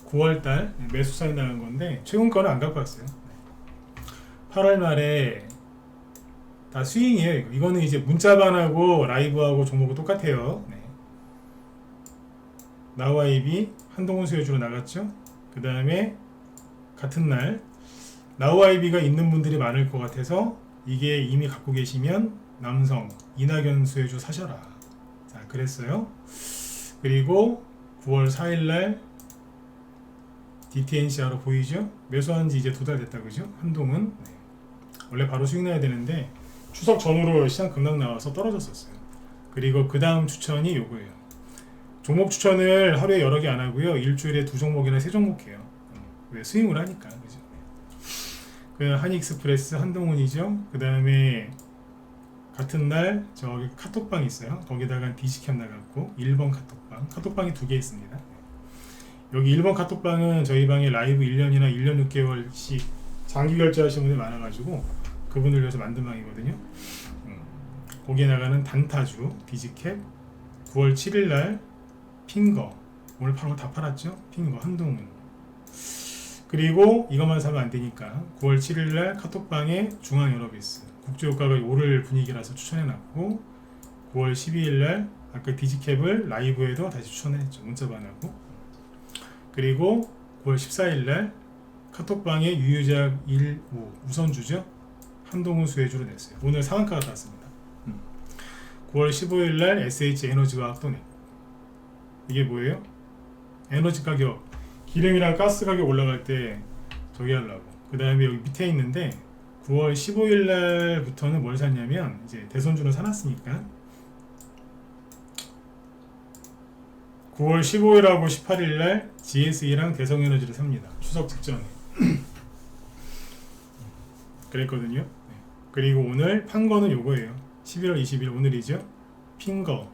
9월달 매수사에 나간 건데 최근 거는 안 갖고 왔어요. 8월 말에 다 스윙이에요. 이거는 이제 문자반하고 라이브하고 종목은 똑같아요. 나우아이비 한동훈 수혜주로 나갔죠. 그 다음에 같은 날 나우아이비가 있는 분들이 많을 것 같아서 이게 이미 갖고 계시면 남성 이낙연 수혜주 사셔라. 자, 그랬어요. 그리고 9월 4일날 DTNCR로 보이죠? 매수한 지 이제 2달 됐다, 그죠? 한동훈. 원래 바로 수익 나야 되는데 추석 전후로 시장 급락 나와서 떨어졌었어요. 그리고 그 다음 추천이 요거예요. 종목 추천을 하루에 여러 개 안 하고요. 일주일에 2종목이나 3종목 해요. 왜? 스윙을 하니까, 그죠? 그 한익스프레스 한동훈이죠. 그 다음에 같은 날 저기 카톡방 있어요. 거기다가 디지캡 나갔고 1번 카톡방이 2개 있습니다. 여기 1번 카톡방은 저희 방에 라이브 1년이나 1년 6개월씩 장기 결제하시는 분들이 많아가지고 그분들 위해서 만든 방이거든요. 거기에 나가는 단타주, 디지캡, 9월 7일날 핑거, 오늘 파는 거 다 팔았죠? 핑거, 한동훈. 그리고 이것만 사면 안 되니까 9월 7일날 카톡방에 중앙연어비스 국제유가가 오를 분위기라서 추천해놨고, 9월 12일날 아까 디지캡을 라이브에도 다시 추천했죠. 문자반하고. 그리고 9월 14일날 카톡방에 유유제약 1, 5 우선주죠. 한동훈 수혜주로 냈어요. 오늘 상한가가 땄습니다. 9월 15일날 SH에너지화학 또 냈고. 이게 뭐예요? 에너지 가격, 기름이랑 가스 가격 올라갈 때 저기 하려고. 그 다음에 여기 밑에 있는데 9월 15일날부터는 뭘 샀냐면 이제 대선주는 사놨으니까 9월 15일하고 18일날 GSE랑 대성에너지를 삽니다. 추석 직전에. 그랬거든요. 네. 그리고 오늘 판 거는 요거예요. 11월 20일 오늘이죠. 핑거.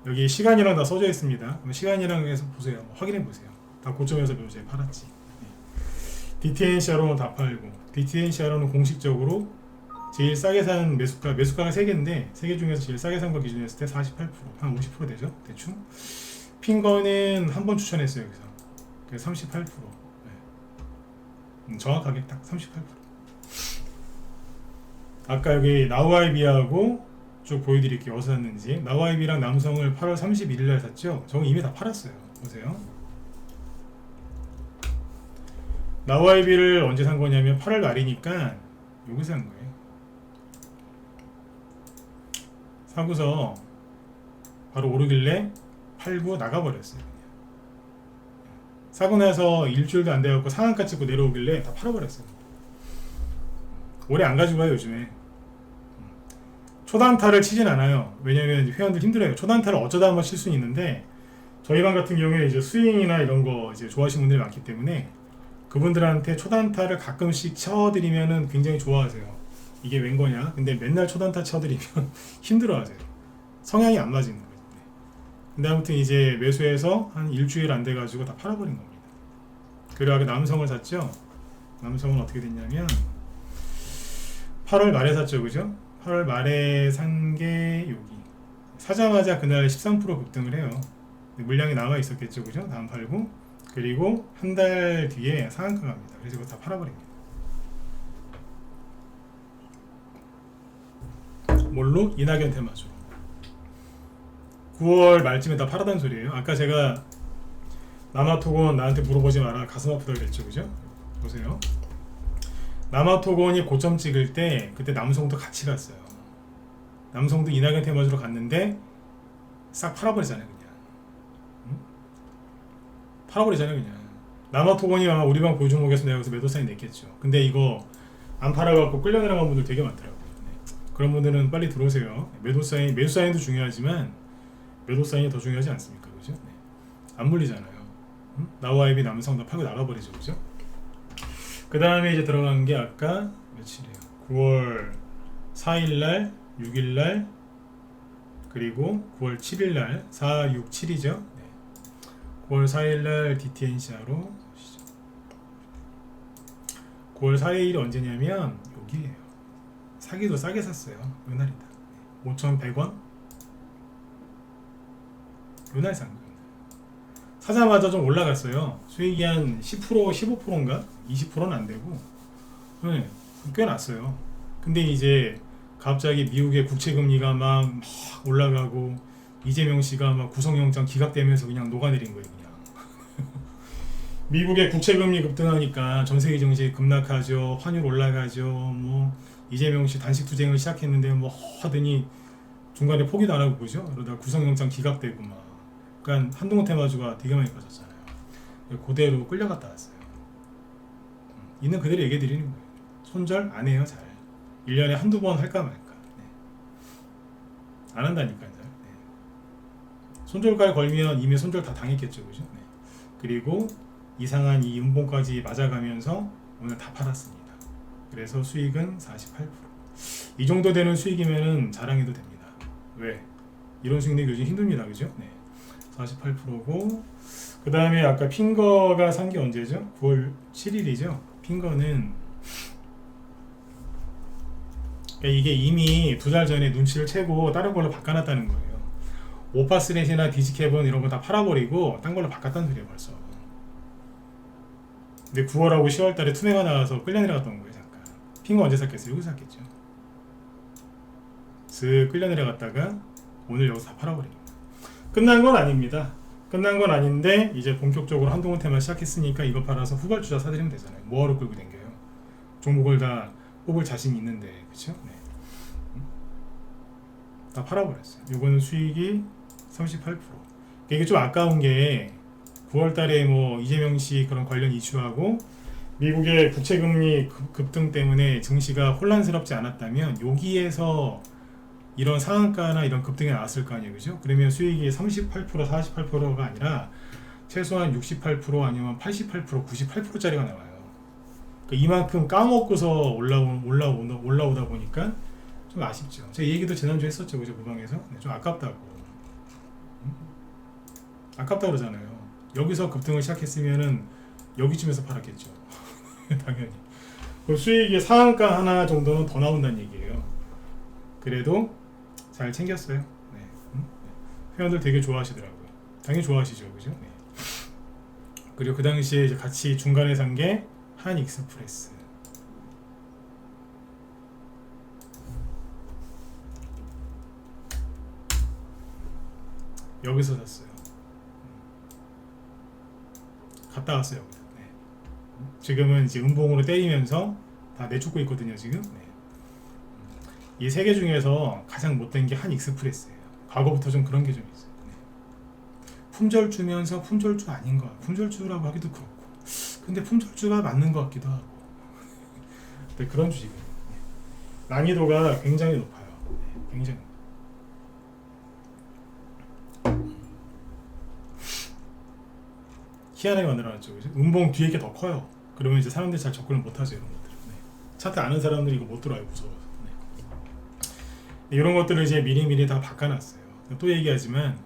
여기 시간이랑 다 써져 있습니다. 시간이랑 해서 보세요. 확인해 보세요. 다 고점에서 묘지에 팔았지. 네. DTNCR로는 다 팔고, DTNCR로는 공식적으로 제일 싸게 산 매수가가 3개인데 3개 중에서 제일 싸게 산 거 기준으로 했을 때 48%, 한 50% 되죠? 대충. 핑거는 한 번 추천했어요. 여기서 그래서 38%. 네. 정확하게 딱 38%. 아까 여기 나우아이비하고 쭉 보여드릴게요. 어디서 샀는지. 나우아이비랑 남성을 8월 31일날 샀죠? 저거 이미 다 팔았어요. 보세요. 나우아이비를 언제 산 거냐면 8월 말이니까 여기서 산 거예요. 사고서 바로 오르길래 팔고 나가버렸어요. 그냥. 사고 나서 일주일도 안 돼갖고 상한가 찍고 내려오길래 다 팔아버렸어요. 오래 안 가지고 가요 요즘에. 초단타를 치진 않아요. 왜냐면 회원들 힘들어요. 초단타를 어쩌다 한번 칠 수는 있는데 저희 방 같은 경우에 이제 스윙이나 이런 거 이제 좋아하시는 분들이 많기 때문에 그분들한테 초단타를 가끔씩 쳐드리면은 굉장히 좋아하세요. 이게 웬 거냐? 근데 맨날 초단타 쳐드리면 힘들어하세요. 성향이 안 맞는 거예요. 근데 아무튼 이제 매수해서 한 일주일 안 돼가지고 다 팔아버린 겁니다. 그리고 남성을 샀죠. 남성은 어떻게 됐냐면 8월 말에 샀죠, 그죠? 8월 말에 산 게 여기 사자마자 그날 13% 급등을 해요. 물량이 남아 있었겠죠, 그죠? 다음 팔고, 그리고 한 달 뒤에 상한가 갑니다. 그래서 이거 다 팔아버립니다. 뭘로? 이낙연 테마주. 9월 말쯤에 다 팔아단 소리예요. 아까 제가 남아토건 나한테 물어보지 마라 가슴 아프다 그랬죠, 그죠? 보세요. 남아토건이 고점 찍을 때 그때 남성도 같이 갔어요. 남성도 이낙연 테마주로 갔는데 싹 팔아버리잖아요, 그냥. 응? 팔아버리잖아요, 그냥. 남아토건이 아마 우리 방 보유종목에서 내가 여기서 매도 사인 냈겠죠. 근데 이거 안 팔아갖고 끌려 내려간 분들 되게 많더라고요. 네. 그런 분들은 빨리 들어오세요. 매도 사인도 중요하지만 매도 사인이 더 중요하지 않습니까, 그죠? 네. 안 물리잖아요. 응? 나우아이비 남성 다 팔고 나가버리죠, 그죠? 그 다음에 이제 들어간 게 아까 며칠이에요? 9월 4일날, 6일날, 그리고 9월 7일날, 4, 6, 7이죠. 네. 9월 4일날 DTNCR로 9월 4일이 언제냐면 여기에요. 사기도 싸게 샀어요. 요날이다. 5,100원? 요날 산 거예요. 사자마자 좀 올라갔어요. 수익이 한 10%, 15%인가? 20%는 안 되고, 네, 꽤 났어요. 근데 이제 갑자기 미국의 국채금리가 막 올라가고 이재명 씨가 막 구속영장 기각되면서 그냥 녹아내린 거예요, 그냥. 미국의 국채금리 급등하니까 전세계 증시 급락하죠, 환율 올라가죠, 뭐 이재명 씨 단식 투쟁을 시작했는데 뭐 하더니 중간에 포기도 안 하고 보죠. 그러다 구속영장 기각되고 막. 그러니까 한동훈 테마주가 되게 많이 빠졌잖아요. 그대로 끌려갔다 왔어요. 있는 그대로 얘기해 드리는 거예요. 손절 안 해요, 잘. 1년에 한두 번 할까 말까. 네. 안 한다니까요. 네. 손절가에 걸면 이미 손절 다 당했겠죠, 그죠? 네. 그리고 이상한 이 음봉까지 맞아가면서 오늘 다 팔았습니다. 그래서 수익은 48%. 이 정도 되는 수익이면은 자랑해도 됩니다. 왜? 이런 수익 내기 요즘 힘듭니다, 그죠? 네. 48%고 그 다음에 아까 핑거가 산 게 언제죠? 9월 7일이죠. 핑거는 그러니까 이게 이미 2달 전에 눈치를 채고 다른 걸로 바꿔놨다는 거예요. 오파스렛이나 디지캡은 이런 거 다 팔아버리고 딴 걸로 바꿨다는 소리예요 벌써. 근데 9월하고 10월 달에 투매가 나와서 끌려 내려갔던 거예요. 잠깐. 핑거 언제 샀겠어요? 여기 샀겠죠. 슥 끌려 내려갔다가 오늘 여기서 다 팔아버린 거예요. 끝난 건 아닙니다. 끝난 건 아닌데 이제 본격적으로 한동훈 테마 시작했으니까 이거 팔아서 후발주자 사드리면 되잖아요. 뭐하러 끌고 댕겨요? 종목을 다 뽑을 자신이 있는데, 그쵸? 네. 다 팔아버렸어요. 요거는 수익이 38%. 이게 좀 아까운 게 9월달에 뭐 이재명 씨 그런 관련 이슈하고 미국의 국채금리 급등 때문에 증시가 혼란스럽지 않았다면 여기에서 이런 상한가나 이런 급등이 나왔을 거 아니에요, 그죠? 그러면 수익이 38%, 48%가 아니라 최소한 68% 아니면 88%, 98%짜리가 나와요. 그러니까 이만큼 까먹고서 올라오다 보니까 좀 아쉽죠. 제가 이 얘기도 지난주에 했었죠, 그죠? 그 방에서. 네, 좀 아깝다고. 아깝다 그러잖아요. 여기서 급등을 시작했으면은 여기쯤에서 팔았겠죠. 당연히. 그 수익이 상한가 하나 정도는 더 나온다는 얘기예요. 그래도 잘 챙겼어요. 네. 회원들 되게 좋아하시더라고요. 당연히 좋아하시죠, 그죠? 네. 그리고 그 당시에 이제 같이 중간에 산 게 한익스프레스. 여기서 샀어요. 갔다 왔어요. 여기서. 네. 지금은 이제 음봉으로 때리면서 다 내쫓고 있거든요, 지금. 네. 이 세 개 중에서 가장 못된 게 한익스프레스예요. 과거부터 좀 그런 게 좀 있어요. 네. 품절주면서 품절주 아닌 거, 품절주라고 하기도 그렇고, 근데 품절주가 맞는 것 같기도 하고, 네, 그런 주식이에요. 네. 난이도가 굉장히 높아요. 네, 굉장히. 희한하게 만들어놨죠, 그죠? 음봉 뒤에 게 더 커요. 그러면 이제 사람들이 잘 접근을 못하죠, 이런 것들. 네. 차트 아는 사람들이 이거 못 들어와요, 무서워서. 네. 이런 것들을 이제 미리미리 다 바꿔놨어요. 또 얘기하지만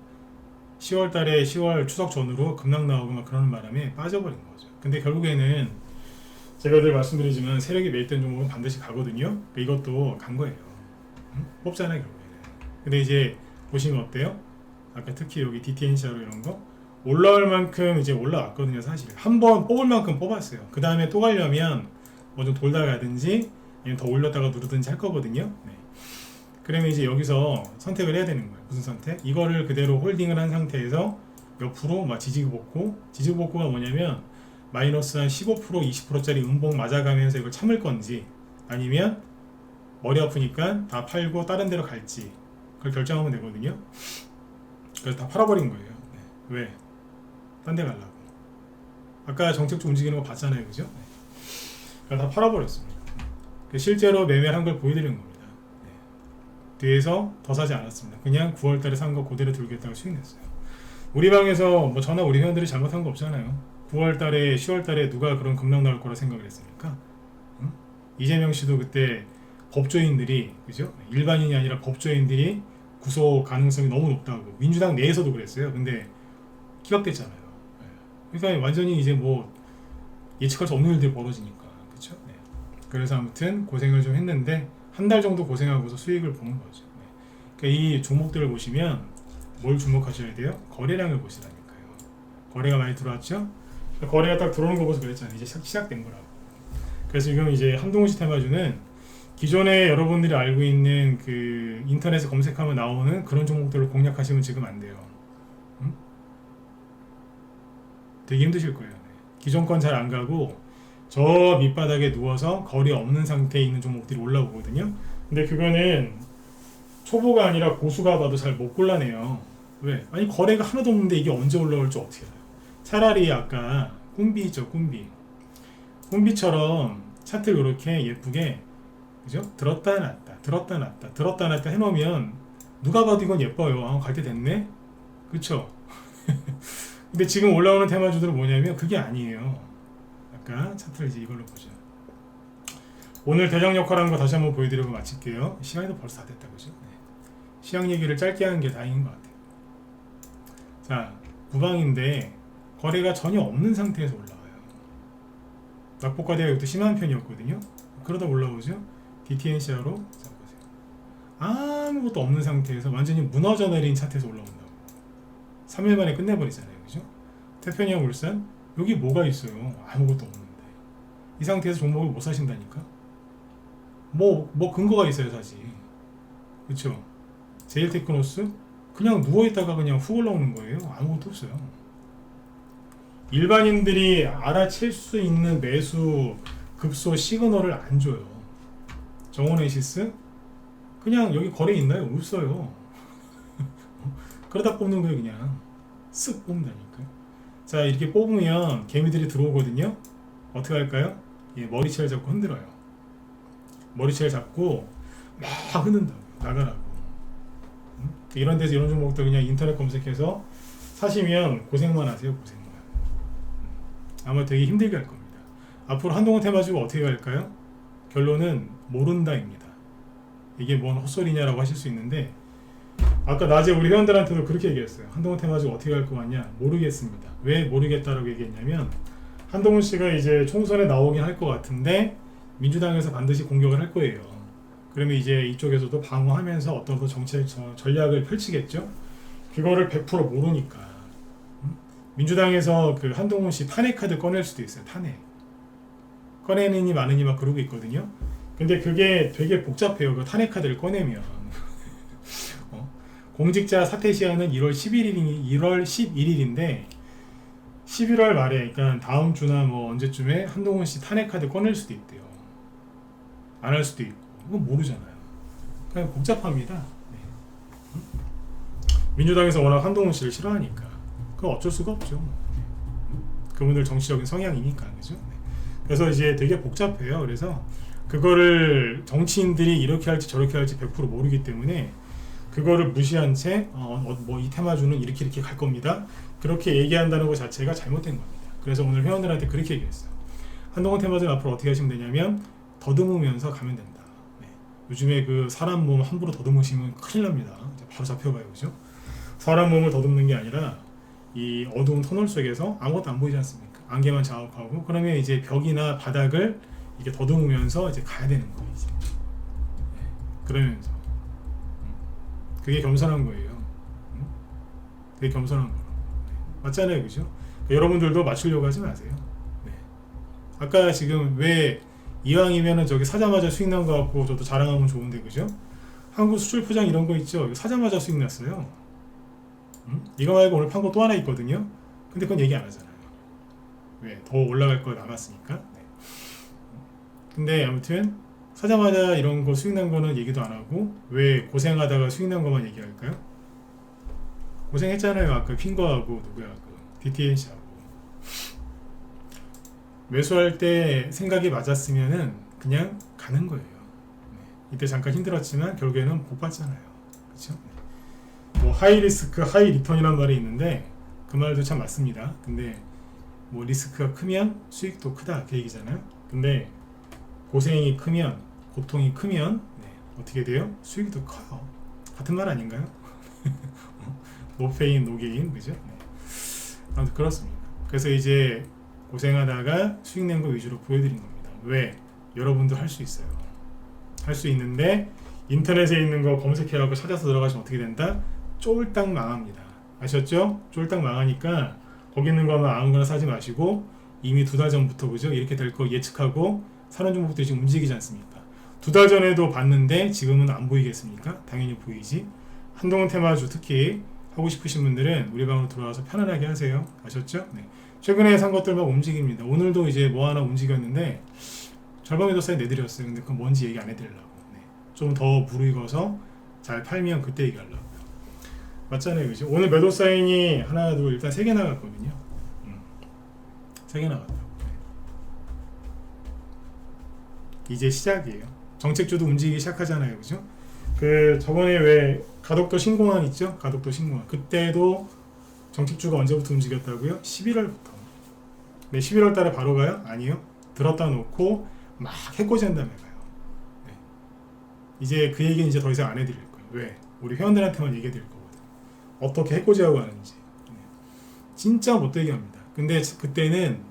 10월 추석 전후로 급락 나오고 막 그러는 바람에 빠져버린 거죠. 근데 결국에는 제가 늘 말씀드리지만 세력이 매입된 종목은 반드시 가거든요. 이것도 간 거예요. 뽑잖아요, 결국에는. 근데 이제 보시면 어때요? 아까 특히 여기 DTNC로 이런 거 올라올 만큼 이제 올라왔거든요. 사실 한번 뽑을 만큼 뽑았어요. 그 다음에 또 가려면 뭐 좀 돌다 가든지 아니면 더 올렸다가 누르든지 할 거거든요. 네. 그러면 이제 여기서 선택을 해야 되는 거예요. 무슨 선택? 이거를 그대로 홀딩을 한 상태에서 옆으로 막 지지복구가 뭐냐면 마이너스 한 15% 20%짜리 음봉 맞아가면서 이걸 참을 건지 아니면 머리 아프니까 다 팔고 다른 데로 갈지 그걸 결정하면 되거든요. 그래서 다 팔아버린 거예요. 네. 왜? 딴 데 가려고. 아까 정책주 움직이는 거 봤잖아요, 그죠? 네. 그러니까 다 팔아버렸습니다. 실제로 매매한 걸 보여드리는 겁니다. 네. 뒤에서 더 사지 않았습니다. 그냥 9월달에 산 거 그대로 들겠다고 수익 냈어요. 우리 방에서 뭐 저나 우리 회원들이 잘못한 거 없잖아요. 9월달에 10월달에 누가 그런 급락 나올 거라 생각을 했습니까? 응? 이재명 씨도 그때 법조인들이, 그죠? 일반인이 아니라 법조인들이 구속 가능성이 너무 높다고 민주당 내에서도 그랬어요. 근데 기각됐잖아요. 그러니까 완전히 이제 뭐 예측할 수 없는 일들이 벌어지니까, 그렇죠? 네. 그래서 아무튼 고생을 좀 했는데 한 달 정도 고생하고서 수익을 보는 거죠. 네. 그러니까 이 종목들을 보시면 뭘 주목하셔야 돼요? 거래량을 보시라니까요. 거래가 많이 들어왔죠? 그러니까 거래가 딱 들어오는 거 보서 그랬잖아요. 이제 시작된 거라고. 그래서 지금 이제 한동훈 씨 테마주는 기존에 여러분들이 알고 있는 그 인터넷에 검색하면 나오는 그런 종목들을 공략하시면 지금 안 돼요. 되게 힘드실 거예요. 네. 기존 건 잘 안 가고 저 밑바닥에 누워서 거리 없는 상태에 있는 종목들이 올라오거든요. 근데 그거는 초보가 아니라 고수가 봐도 잘 못 골라내요. 왜? 아니 거래가 하나도 없는데 이게 언제 올라올 줄 어떻게 알아요? 차라리 아까 꿈비 있죠, 꿈비. 꿈비처럼 차트를 이렇게 예쁘게, 그죠? 들었다 놨다 들었다 놨다 들었다 놨다 해놓으면 누가 봐도 이건 예뻐요. 아, 갈 때 됐네? 그쵸? 근데 지금 올라오는 테마주들은 뭐냐면 그게 아니에요. 아까 차트를 이제 이걸로 보죠. 오늘 대장 역할하는 거 다시 한번 보여드리고 마칠게요. 시간이 벌써 다 됐다, 그죠? 네. 시황 얘기를 짧게 하는 게 다행인 것 같아요. 자, 구방인데 거래가 전혀 없는 상태에서 올라와요. 낙폭과대가 이것도 심한 편이었거든요. 그러다 올라오죠. DTNCR로 자 보세요. 아무것도 없는 상태에서 완전히 무너져 내린 차트에서 올라온다고. 3일 만에 끝내버리잖아요. 그죠? 태평양 울산 여기 뭐가 있어요? 아무것도 없는데 이 상태에서 종목을 못 사신다니까. 뭐 근거가 있어야 사지. 그쵸? 제일테크노스 그냥 누워있다가 그냥 훅 올라오는 거예요. 아무것도 없어요. 일반인들이 알아챌 수 있는 매수 급소 시그널을 안 줘요. 정원에시스 그냥 여기 거래 있나요? 없어요. 그러다 뽑는 거예요. 그냥 쓱 뽑는다니까. 자, 이렇게 뽑으면 개미들이 들어오거든요. 어떻게 할까요? 예, 머리채를 잡고 흔들어요. 머리채를 잡고 막 흔든다고. 나가라고. 이런 데서 이런 종목들 그냥 인터넷 검색해서 사시면 고생만 하세요. 고생만. 아마 되게 힘들게 할 겁니다. 앞으로 한동훈 테마주가 어떻게 갈까요? 결론은 모른다입니다. 이게 뭔 헛소리냐라고 하실 수 있는데 아까 낮에 우리 회원들한테도 그렇게 얘기했어요. 한동훈 테마주가 어떻게 갈 거 같냐? 모르겠습니다. 왜 모르겠다라고 얘기했냐면 한동훈 씨가 이제 총선에 나오긴 할 것 같은데 민주당에서 반드시 공격을 할 거예요. 그러면 이제 이쪽에서도 방어하면서 어떤 그 정책 전략을 펼치겠죠. 그거를 100% 모르니까 민주당에서 그 한동훈 씨 탄핵 카드 꺼낼 수도 있어요. 탄핵 꺼내느니 마느니 막 그러고 있거든요. 근데 그게 되게 복잡해요. 그 탄핵 카드를 꺼내면 공직자 사퇴 시한은 1월 11일인데 11월 말에 그러니까 다음 주나 뭐 언제쯤에 한동훈 씨 탄핵 카드 꺼낼 수도 있대요. 안 할 수도 있고 그건 모르잖아요. 그냥 복잡합니다. 네. 민주당에서 워낙 한동훈 씨를 싫어하니까 그건 어쩔 수가 없죠. 그분들 정치적인 성향이니까 그죠? 그래서 이제 되게 복잡해요. 그래서 그거를 정치인들이 이렇게 할지 저렇게 할지 100% 모르기 때문에 그거를 무시한 채 뭐 이 테마주는 이렇게 갈 겁니다. 그렇게 얘기한다는 것 자체가 잘못된 겁니다. 그래서 오늘 회원들한테 그렇게 얘기했어요. 한동훈 테마주는 앞으로 어떻게 하시면 되냐면 더듬으면서 가면 된다. 네. 요즘에 그 사람 몸 함부로 더듬으시면 큰일 납니다. 바로 잡혀가요. 그죠? 사람 몸을 더듬는 게 아니라 이 어두운 터널 속에서 아무것도 안 보이지 않습니까? 안개만 자욱하고 그러면 이제 벽이나 바닥을 이렇게 더듬으면서 이제 가야 되는 거예요. 이제. 네. 그러면서 그게 겸손한 거예요. 되게 겸손한 거예요. 맞잖아요, 그죠? 그러니까 여러분들도 맞추려고 하지 마세요. 네. 아까 지금 왜 이왕이면은 저기 사자마자 수익 난 거 같고 저도 자랑하면 좋은데, 그죠? 한국 수출 포장 이런 거 있죠? 사자마자 수익 났어요. 이거 말고 오늘 판 거 또 하나 있거든요. 근데 그건 얘기 안 하잖아요. 왜? 더 올라갈 거 남았으니까. 네. 근데 아무튼 사자마자 이런 거 수익 난 거는 얘기도 안 하고 왜 고생하다가 수익 난 거만 얘기할까요? 고생했잖아요. 아까 핑거하고 누구하고 DTNC하고 매수할 때 생각이 맞았으면은 그냥 가는 거예요. 네. 이때 잠깐 힘들었지만 결국에는 복 봤잖아요. 그렇죠? 뭐 하이 리스크 하이 리턴이란 말이 있는데 그 말도 참 맞습니다. 근데 뭐 리스크가 크면 수익도 크다 그 얘기잖아요. 근데 고생이 크면 고통이 크면 네, 어떻게 돼요? 수익도 커요. 같은 말 아닌가요? 노페인 노게인 그죠? 네. 아무튼 그렇습니다. 그래서 이제 고생하다가 수익 낸 거 위주로 보여드린 겁니다. 왜? 여러분도 할 수 있어요. 할 수 있는데 인터넷에 있는 거 검색해갖고 찾아서 들어가시면 어떻게 된다? 쫄딱 망합니다. 아셨죠? 쫄딱 망하니까 거기 있는 거는 아무거나 사지 마시고 이미 2달 전부터 그죠? 이렇게 될 거 예측하고 사는 종목들이 지금 움직이지 않습니까? 2달 전에도 봤는데 지금은 안 보이겠습니까? 당연히 보이지. 한동훈 테마주 특히 하고 싶으신 분들은 우리 방으로 들어와서 편안하게 하세요. 아셨죠? 네. 최근에 산 것들 막 움직입니다. 오늘도 이제 뭐 하나 움직였는데 절반 매도 사이 내드렸어요. 근데 그건 뭔지 얘기 안 해드리려고. 네. 좀 더 무르익어서 잘 팔면 그때 얘기하려고요. 맞잖아요, 그죠? 오늘 매도 사인이 하나, 둘, 일단 3개 나갔거든요. 3개 나갔다고. 네. 이제 시작이에요. 정책주도 움직이기 시작하잖아요, 그죠? 그 저번에 왜 가덕도 신공항 있죠? 가덕도 신공항. 그때도 정책주가 언제부터 움직였다고요? 11월부터. 네, 11월 달에 바로 가요? 아니요. 들었다 놓고 막 해코지 한 다음에 가요. 네. 이제 그 얘기는 이제 더 이상 안 해드릴 거예요. 왜? 우리 회원들한테만 얘기해 드릴 거거든. 어떻게 해코지하고 하는지. 네. 진짜 못되게 합니다. 근데 그때는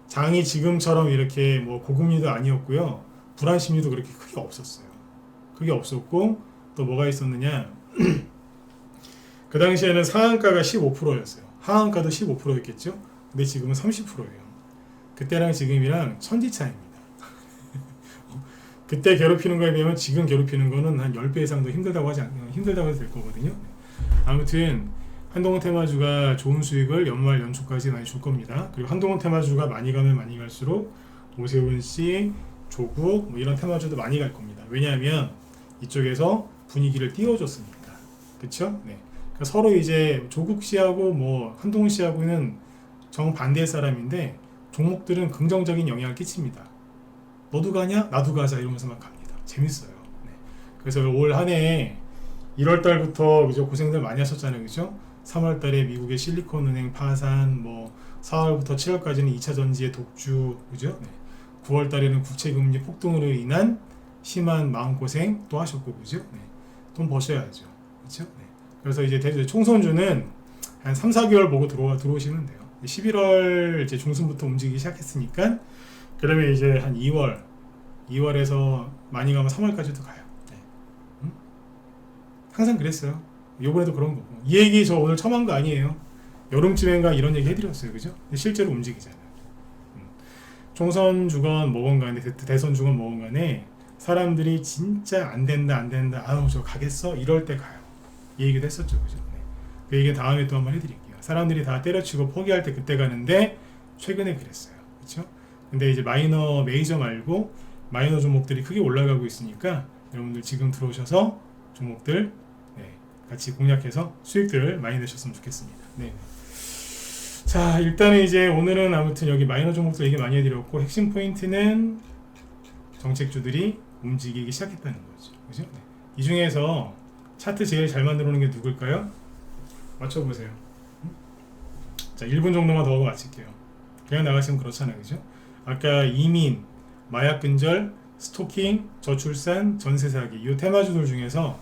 장이 지금처럼 이렇게 뭐 고금리도 아니었고요. 불안 심리도 그렇게 크게 없었어요. 크게 없었고 또 뭐가 있었느냐? 그 당시에는 상한가가 15%였어요. 하한가도 15%였겠죠? 근데 지금은 30%예요. 그때랑 지금이랑 천지 차이입니다. 그때 괴롭히는 거에 비하면 지금 괴롭히는 거는 한 10배 이상 더 힘들다고 해도 될 거거든요. 아무튼 한동훈 테마주가 좋은 수익을 연말 연초까지 많이 줄 겁니다. 그리고 한동훈 테마주가 많이 가면 많이 갈수록 오세훈 씨, 조국 뭐 이런 테마주도 많이 갈 겁니다. 왜냐하면 이쪽에서 분위기를 띄워줬으니까. 그쵸? 네. 그러니까 서로 이제 조국 씨하고 뭐 한동훈 씨하고는 정반대의 사람인데 종목들은 긍정적인 영향을 끼칩니다. 너도 가냐? 나도 가자 이러면서 막 갑니다. 재밌어요. 네. 그래서 올 한 해 1월 달부터 그죠 고생들 많이 하셨잖아요, 그죠? 3월 달에 미국의 실리콘은행 파산, 뭐 4월부터 7월까지는 2차 전지의 독주, 그죠? 네. 9월 달에는 국채금리 폭등으로 인한 심한 마음고생 또 하셨고, 그죠? 네. 돈 버셔야죠, 그죠? 네. 그래서 이제 총선주는 한 3, 4개월 보고 들어오시면 돼요. 11월 이제 중순부터 움직이기 시작했으니까 그러면 이제 한 2월에서 많이 가면 3월까지도 가요. 네. 항상 그랬어요. 요번에도 그런 거고. 이 얘기 저 오늘 처음 한 거 아니에요. 여름쯤인가 이런 얘기 해드렸어요. 그죠? 근데 실제로 움직이잖아요. 총선 주건 뭐건 간에 대선 주건 뭐건 간에 사람들이 진짜 안 된다 아우 저 가겠어? 이럴 때 가요. 이 얘기도 했었죠. 그죠? 네. 그 얘기 다음에 또 한번 해드릴게요. 사람들이 다 때려치고 포기할 때 그때 가는데 최근에 그랬어요. 그렇죠? 근데 이제 메이저 말고 마이너 종목들이 크게 올라가고 있으니까 여러분들 지금 들어오셔서 종목들 네, 같이 공략해서 수익들 많이 내셨으면 좋겠습니다. 네. 자, 일단은 이제 오늘은 아무튼 여기 마이너 종목들 얘기 많이 해드렸고 핵심 포인트는 정책주들이 움직이기 시작했다는 거죠. 그죠? 네. 이 중에서 차트 제일 잘 만들어 놓은 게 누굴까요? 맞춰보세요. 자, 1분 정도만 더 하고 마칠게요. 그냥 나가시면 그렇잖아요. 그죠? 아까 이민, 마약 근절, 스토킹, 저출산, 전세 사기 이 테마주들 중에서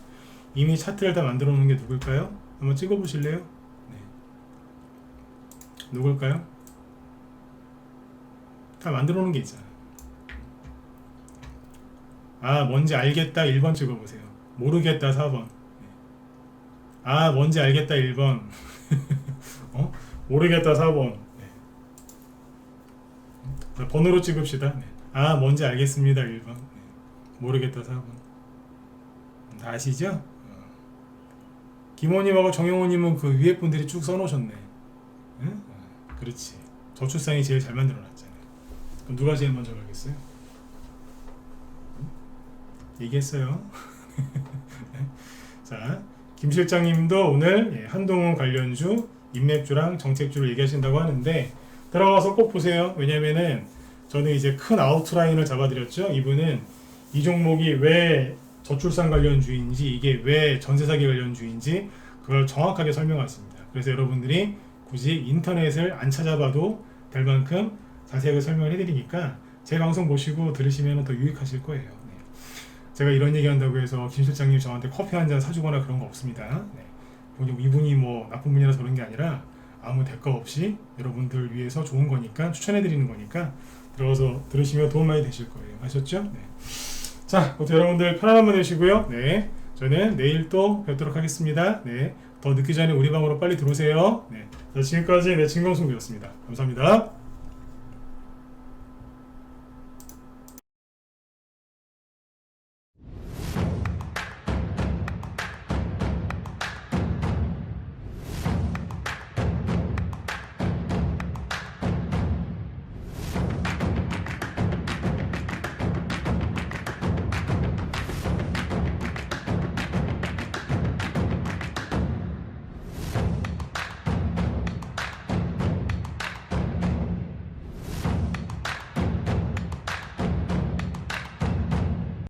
이미 차트를 다 만들어 놓은 게 누굴까요? 한번 찍어 보실래요? 네. 누굴까요? 다 만들어 놓은 게 있잖아요. 아, 뭔지 알겠다 1번 찍어 보세요. 모르겠다 4번. 네. 아, 뭔지 알겠다 1번. 어? 모르겠다 4번. 네. 번호로 찍읍시다. 네. 아, 뭔지 알겠습니다 1번. 네. 모르겠다 4번. 다 아시죠? 김호님하고 정영호님은 그 위에 분들이 쭉 써놓으셨네. 응? 그렇지. 저출산이 제일 잘 만들어놨잖아요. 그럼 누가 제일 먼저 가겠어요? 얘기했어요. 자, 김 실장님도 오늘 한동훈 관련주, 인맥주랑 정책주를 얘기하신다고 하는데 들어가서 꼭 보세요. 왜냐면은 저는 이제 큰 아웃라인을 잡아드렸죠. 이분은 이 종목이 왜 저출산 관련주인지 이게 왜 전세사기 관련주인지 그걸 정확하게 설명하십니다. 그래서 여러분들이 굳이 인터넷을 안 찾아봐도 될 만큼 자세하게 설명을 해드리니까 제 방송 보시고 들으시면 더 유익하실 거예요. 네. 제가 이런 얘기한다고 해서 김 실장님 저한테 커피 한 잔 사주거나 그런 거 없습니다. 네. 이분이 뭐 나쁜 분이라서 그런 게 아니라 아무 대가 없이 여러분들 위해서 좋은 거니까 추천해드리는 거니까 들어가서 들으시면 도움 많이 되실 거예요. 아셨죠? 네. 자, 모두 여러분들 편안한 밤 되시고요. 네, 저는 내일 또 뵙도록 하겠습니다. 네, 더 늦기 전에 우리 방으로 빨리 들어오세요. 네, 자, 지금까지 진광송이었습니다. 감사합니다.